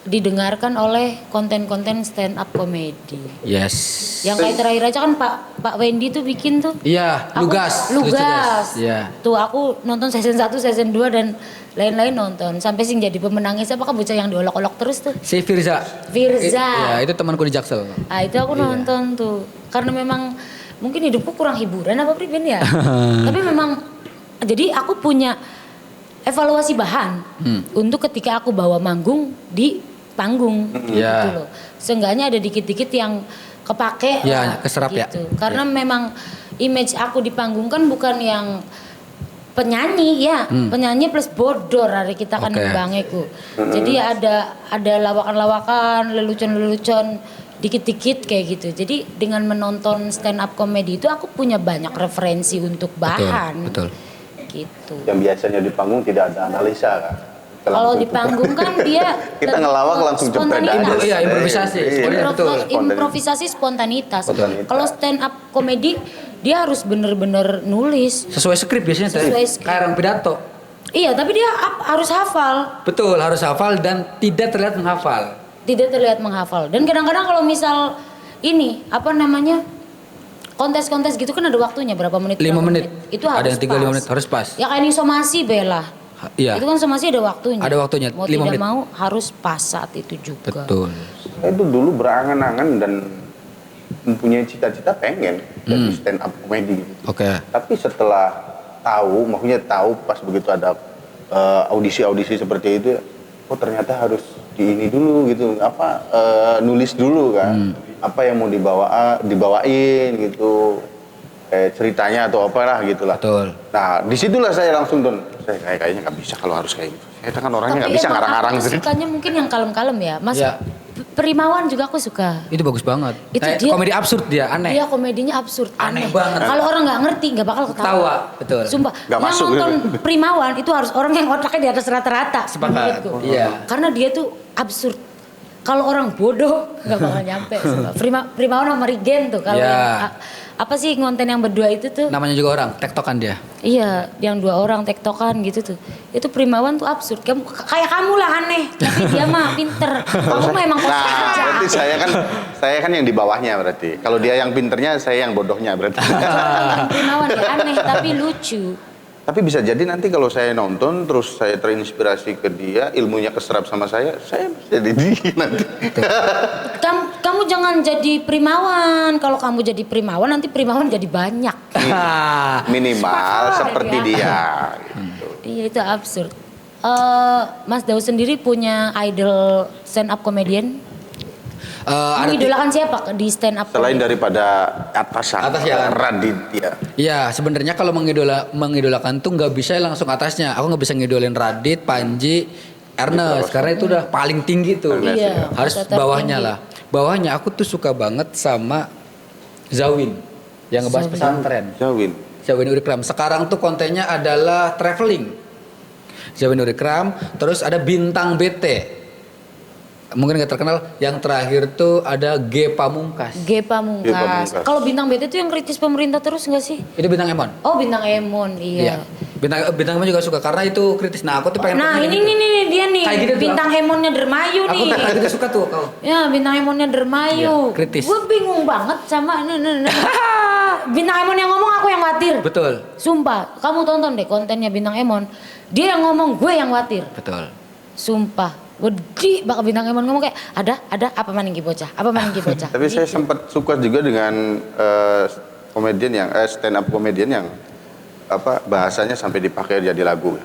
didengarkan oleh konten-konten stand up comedy. Yes. Yang kayak terakhir aja kan Pak Wendy tuh bikin tuh. Iya, Lugas. Lugas. Iya. Tuh aku nonton season 1, season 2 dan lain-lain nonton. Sampai sih jadi pemenangnya siapa kan bocah yang diolok-olok terus tuh. Si Firza. Firza. Iya, itu temanku di Jaksel. Ah itu aku nonton tuh. Karena memang mungkin hidupku kurang hiburan apa priben ya. Tapi memang jadi aku punya evaluasi bahan untuk ketika aku bawa manggung di panggung gitu loh. Seenggaknya ada dikit-dikit yang kepake Ya, lah, keserap gitu. ya. Karena memang image aku di panggung kan bukan yang penyanyi ya, penyanyi plus bodor hari kita kan Oke. bangeku. Jadi ada lawakan-lawakan, lelucon-lelucon dikit-dikit kayak gitu. Jadi dengan menonton stand up comedy itu aku punya banyak referensi untuk bahan. Betul. Gitu. Yang biasanya di panggung tidak ada analisa kan. Kalau di panggung kan dia Kita ngelawak langsung jepret spontanitas. Iya, improvisasi. Iya. Betul. Improvisasi spontanitas. Spontanitas. Kalau stand up comedy dia harus bener-bener nulis. Sesuai skrip biasanya teh. Sesuai skrip. Kayak orang pidato. Iya, tapi dia harus hafal. Betul, harus hafal dan tidak terlihat menghafal. Tidak terlihat menghafal. Dan kadang-kadang kalau misal ini apa namanya? Kontes-kontes gitu kan ada waktunya berapa menit? 5 berapa menit. Itu Ada harus yang 3-5 pas. menit harus pas. Ya kayak ini somasi Bella. Iya. Itu kan somasi ada waktunya. Ada waktunya, Mau 5 tidak menit. mau harus pas saat itu juga. Betul. Saya itu dulu berangan-angan dan mempunyai cita-cita pengen jadi stand up comedy gitu. Oke. Tapi setelah tahu, maksudnya tahu pas begitu ada audisi-audisi seperti itu, oh ternyata harus di ini dulu gitu, nulis dulu kan, apa yang mau dibawain gitu, kayak ceritanya atau apalah gitulah. Betul. Nah disitulah saya langsung saya kayaknya nggak bisa kalau harus kayak gitu. Saya kan orangnya nggak bisa emang ngarang-ngarang aku sih. sukanya mungkin yang kalem-kalem ya. Mas Iya. Perimawan juga aku suka. Itu bagus banget. Itu Kayak dia- komedi absurd dia, aneh. Dia komedinya absurd, Aneh banget. Kalau orang nggak ngerti nggak bakal ketawa. Ketawa, betul. Sumpah. Nggak yang masuk nonton gitu. Primawan itu harus orang yang otaknya di atas rata-rata. Sepakat. menurutku. Iya. Karena dia tuh absurd. Kalau orang bodoh nggak bakal nyampe. Sumpah. Primawan sama Rigen tuh kalau Iya. yang, apa sih konten yang berdua itu tuh? Namanya juga orang, tektokan dia. Iya, yang dua orang tektokan gitu tuh. Itu Primawan tuh absurd. Kayak kamu lah aneh, tapi dia mah pinter. Kamu mah emang kocak Nah, aja. berarti saya kan yang di bawahnya berarti. Kalau dia yang pinternya, saya yang bodohnya berarti. Primawan ya aneh tapi lucu. Tapi bisa jadi nanti kalau saya nonton terus saya terinspirasi ke dia, ilmunya keserap sama saya bisa jadi dia nanti. Kamu jangan jadi Primawan. Kalau kamu jadi Primawan nanti Primawan jadi banyak. Minimal seperti dia. Gitu. Iya itu absurd. Mas Daud sendiri punya idol stand up comedian? Ada Mengidolakan siapa di stand up Selain comedian? daripada atasan, Atas ya kan? Raditya. Iya, sebenarnya kalau mengidolakan tuh nggak bisa langsung atasnya. Aku nggak bisa ngidolin Radit, Panji, Ernest karena itu udah paling tinggi tuh. Ernest, Iya, Harus kota bawahnya tertinggi. lah. Bawahnya aku tuh suka banget sama Zawin yang ngebahas Zawin. pesantren. Jawin. Zawin Urikram. Sekarang tuh kontennya adalah traveling. Zawin Urikram, terus ada Bintang BT. Mungkin gak terkenal. Yang terakhir tuh ada G Pamungkas. G G Pamungkas. Pamungkas. Kalau Bintang BT itu yang kritis pemerintah terus nggak sih? Itu Bintang Emon. Oh Bintang Emon, iya. Bintang Emon juga suka karena itu kritis. Nah, aku tuh pengen Nah punya ini gitu. nih dia nih Kayak gitu tuh, Bintang Emonnya Dermayu Aku nih. kayak gitu suka tuh kau. Ya Bintang Emonnya Dermayu. Iya, kritis. Gue bingung banget sama Bintang Emon yang ngomong aku yang khawatir. Betul. Sumpah, kamu tonton deh kontennya Bintang Emon. Dia yang ngomong, gue yang khawatir. Betul. Sumpah. Wedi bakal Bintang Emon ngomong kayak ada apa maning ki bocah? Apa maning ki bocah? Tapi saya sempat suka juga dengan komedian yang stand up komedian yang bahasanya sampai dipakai jadi lagu.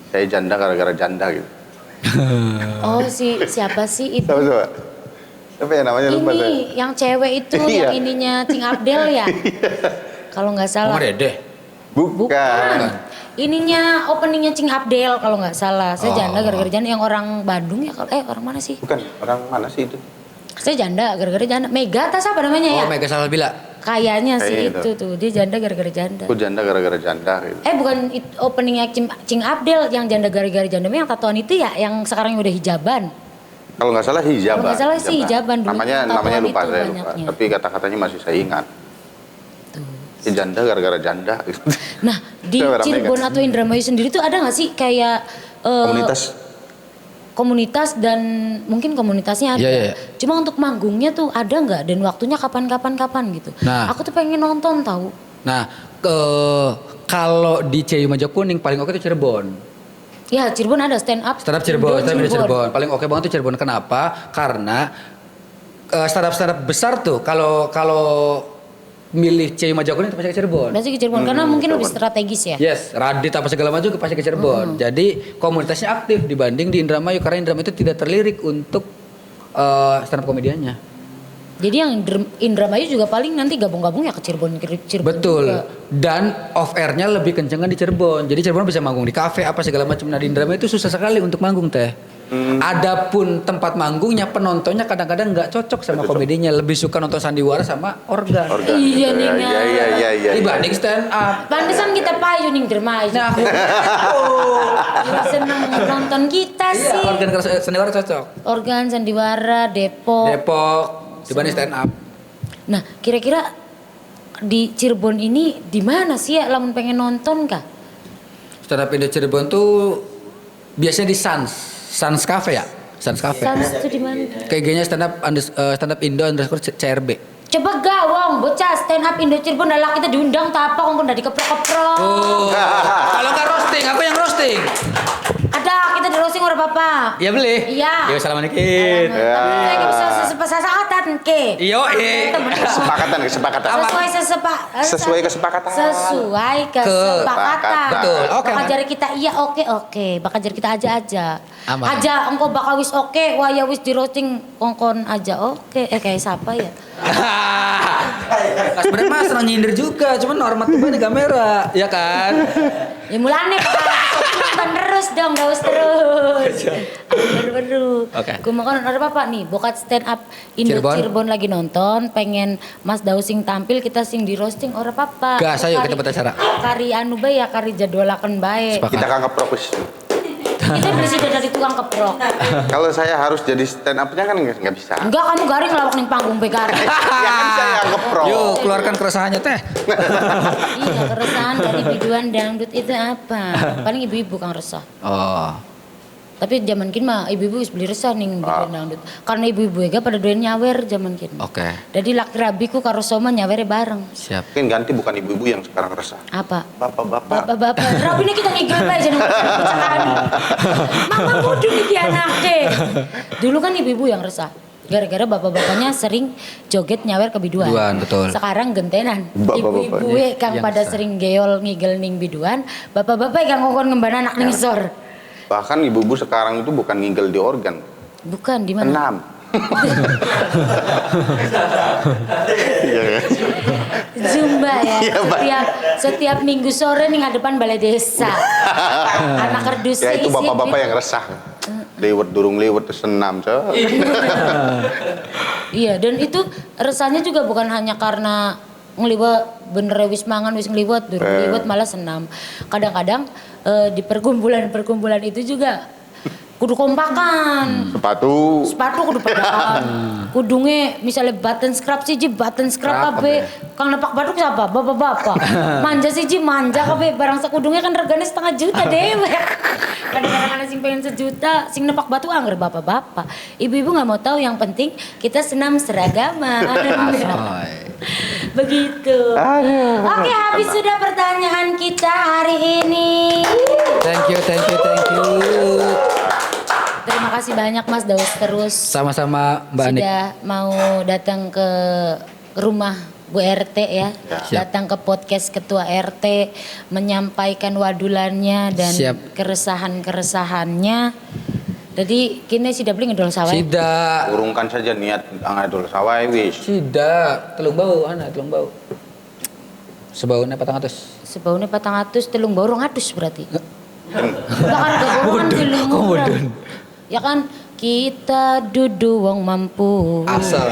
Saya janda gara-gara janda gitu. Oh siapa sih itu? Coba. Siapa ya namanya lupa saya. Ini yang cewek itu Iya. yang ininya Cing Abdel ya? Kalau nggak salah. Mama Dede. Bukan. Ininya openingnya Cing Abdel kalau nggak salah. Saya Oh. janda gara-gara janda yang orang Bandung ya kalau orang mana sih? Bukan, orang mana sih itu? Saya janda gara-gara janda. Mega tas apa namanya ya? Oh, Mega Salabila. Kayaknya sih Kayaknya itu tuh. Dia janda gara-gara janda. Aku janda gara-gara janda gitu. Bukan openingnya Cing Abdel yang janda gara-gara janda yang tatoan itu ya yang sekarang udah hijaban. Kalau nggak salah hijaban. Kalau nggak salah sih hijaban dulu. Namanya Tatoan lupa itu saya lupa. banyaknya. Tapi kata-katanya masih saya ingat. Si janda gara-gara janda. Nah, di Saya ramai Cirebon kan? atau Indramayu sendiri tuh ada nggak sih kayak komunitas dan mungkin komunitasnya ada. Iya. Cuma untuk manggungnya tuh ada nggak dan waktunya kapan gitu. Nah. Aku tuh pengen nonton tahu. Nah, kalau di CI Meja Kuning paling oke itu Cirebon. Ya Cirebon ada stand up. Stand up Cirebon, stand up Cirebon. Paling oke banget tuh Cirebon. Kenapa? Karena stand up besar tuh kalau milih CI Meja Kuning itu pasti ke Cirebon. Berarti ke Cirebon karena mungkin lebih Cirebon. strategis ya. Yes, Radit apa segala macam juga pasti ke Cirebon. Jadi komunitasnya aktif dibanding di Indramayu karena Indramayu itu tidak terlirik untuk stand up komediannya. Jadi yang Indramayu juga paling nanti gabung-gabung ya ke Cirebon. Betul. Juga. Dan off airnya lebih kenceng kan di Cirebon. Jadi Cirebon bisa manggung di kafe apa segala macam. Nah di Indramayu itu susah sekali untuk manggung teh. Adapun tempat manggungnya penontonnya kadang-kadang nggak cocok sama komedinya. Lebih suka nonton sandiwara sama organ. Iya nih. Iya. Dibanding stand up. Pantesan kita payu nih Indramayu. Nah, Seneng nonton kita iya, sih. organ sandiwara cocok. Organ sandiwara Depok. Dibanding stand up. Nah, kira-kira di Cirebon ini di mana sih ya lamun pengen nonton kah? Stand up Indo Cirebon tuh biasanya di Sans Cafe ya. Sans Cafe. Sans itu di mana? KG-nya stand up Indo _CRB. Coba gawang bocah stand up Indo Cirebon adalah kita diundang tak apa kok udah dikeprok-keprok. Oh. Kalau nggak roasting, aku yang roasting. Ada kita di roasting orang bapak. Iya beli. Iya. Ya salaman dikit. Tapi lagi bisa sesepakatan ke. Iyo Kesepakatan. Sesuai kesepakatan. Betul. Oke. Bakal jari kita iya oke. Bakal jari kita aja. Aman. Aja engkau bakal wis oke, waya wis di roasting kongkon aja oke. Kayak siapa ya? Nah, sebenarnya mas senang nyindir juga, cuman hormat tuh di kamera, ya kan? Ya mulane kan terus dong, gak usah terus. Baru. Oke. Gue mau kan ada apa nih, bokat stand up Indo Cirebon lagi nonton, pengen Mas Dausing tampil, kita sing di roasting ora apa-apa. Gas, ayo kita buat acara. Kari anu bae ya, kari jadwalaken bae. Sepakat. Kita kan ngeprok wis. Kita presiden dari tukang keprok. Kalau saya harus jadi stand up-nya kan nggak bisa. Enggak, kamu garing lawak ning panggung be garing. Ya kan saya yang ngeprok. Yuk keluarkan keresahannya teh. Iya, keresahan dari biduan dangdut itu apa? Paling ibu-ibu kang resah. Oh. Tapi zaman kini mah ibu-ibu wis beli resah ning biduan dangdut. Karena ibu-ibu ega pada doyan nyawer zaman kini. Oke. Jadi laki rabiku karo Soma nyawere bareng. Siap. Mungkin ganti bukan ibu-ibu yang sekarang resah. Apa? Bapak-bapak. Bapak-bapak. Rabi ini kita ngigil bae jeneng pecahan. Mama bodoh nih dia anaknya. Dulu kan ibu-ibu yang resah. Gara-gara bapak-bapaknya sering joget nyawer ke biduan. Biduan, betul. Sekarang gentenan. Bapak-bapaknya. Ibu-ibu kang Yang pada resah. sering geol ngigel ning biduan. Bapak-bapak kang ngokon ngembana anak ning sor. Bahkan ibu-ibu sekarang itu bukan ngigel di organ. Bukan di mana? 6. Iya kan? Zumba ya. Iya, Pak. Setiap minggu sore nih ngadepan balai desa. Anak kerdus Ya itu isi- bapak-bapak yang resah. Liwet durung liwet senam, coy. Iya, dan itu resahnya juga bukan hanya karena ngeliwat bener wis mangan wis ngeliwat durung liwat malah senam. Kadang-kadang di perkumpulan itu juga kudu kompakan. Sepatu Kudu kompakan. Kudunge misalnya button scrap siji button scrap kabeh. Kang nepak batuk siapa? Bapak-bapak. Manja siji manja kabeh barang sakudunge kan regane 500 juta dewe. Kadang-kadang ada sing pengen 1 juta, sing nepak batu angger bapak-bapak. Ibu-ibu nggak mau tahu, yang penting kita senam seragaman. Begitu. Oke, habis sudah pertanyaan kita hari ini. Thank you. Terima kasih banyak Mas Daus terus Sama-sama Mbak Anik. sudah mau datang ke rumah Bu RT ya. Siap. Datang ke podcast Ketua RT menyampaikan wadulannya dan Siap. keresahan-keresahannya. Jadi kini sudah beli ngedol sawah. Sida. urungkan saja niat angadol sawai wis. Sida. Telung bau. Sebaune 400. Sebaune 400 telung bau 200 berarti. Bahkan keborong telung murah. Ya kan kita dudu wong mampu. Asal.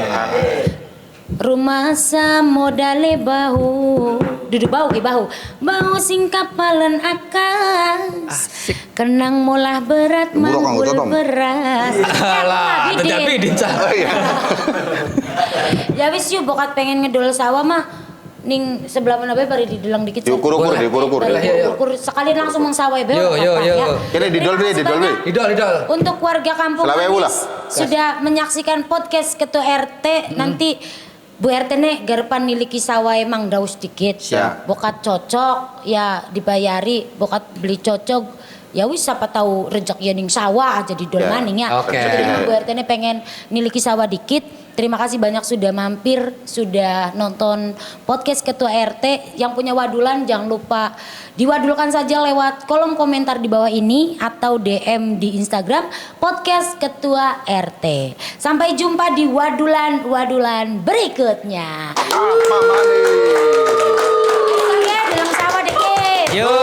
Rumah sa modale bahu. Dudu bahu ki bahu. Bahu sing kapalan akas. Kenang molah berat Buruk, Kang, manggul tutup. beras. Ya, Alah, lagi Tetapi Idin sah. Oh iya. Ya wis yuk bokat pengen ngedol sawah mah ning sebelah mana bae bari didelang dikit. Diukur-ukur, diukur-ukur. Diukur sekali langsung mang sawah bae. Yo, yo, yo. Kira didol be, didol be. Idol. Untuk warga kampung Selawe Manis ulah. sudah menyaksikan podcast Ketua RT nanti Bu RT nih garepan niliki sawah emang daus dikit. Siap. Bokat cocok ya dibayari, bokat beli cocok ya wis siapa tahu rezeki ning sawah jadi dol Ya. maning ya. Oke. Jadi emang Bu RT nih pengen niliki sawah dikit. Terima kasih banyak sudah mampir, sudah nonton podcast Ketua RT. Yang punya wadulan jangan lupa diwadulkan saja lewat kolom komentar di bawah ini atau DM di Instagram podcast Ketua RT. Sampai jumpa di wadulan-wadulan berikutnya. Mama nih. Oke, dalam sawah deh. Yo.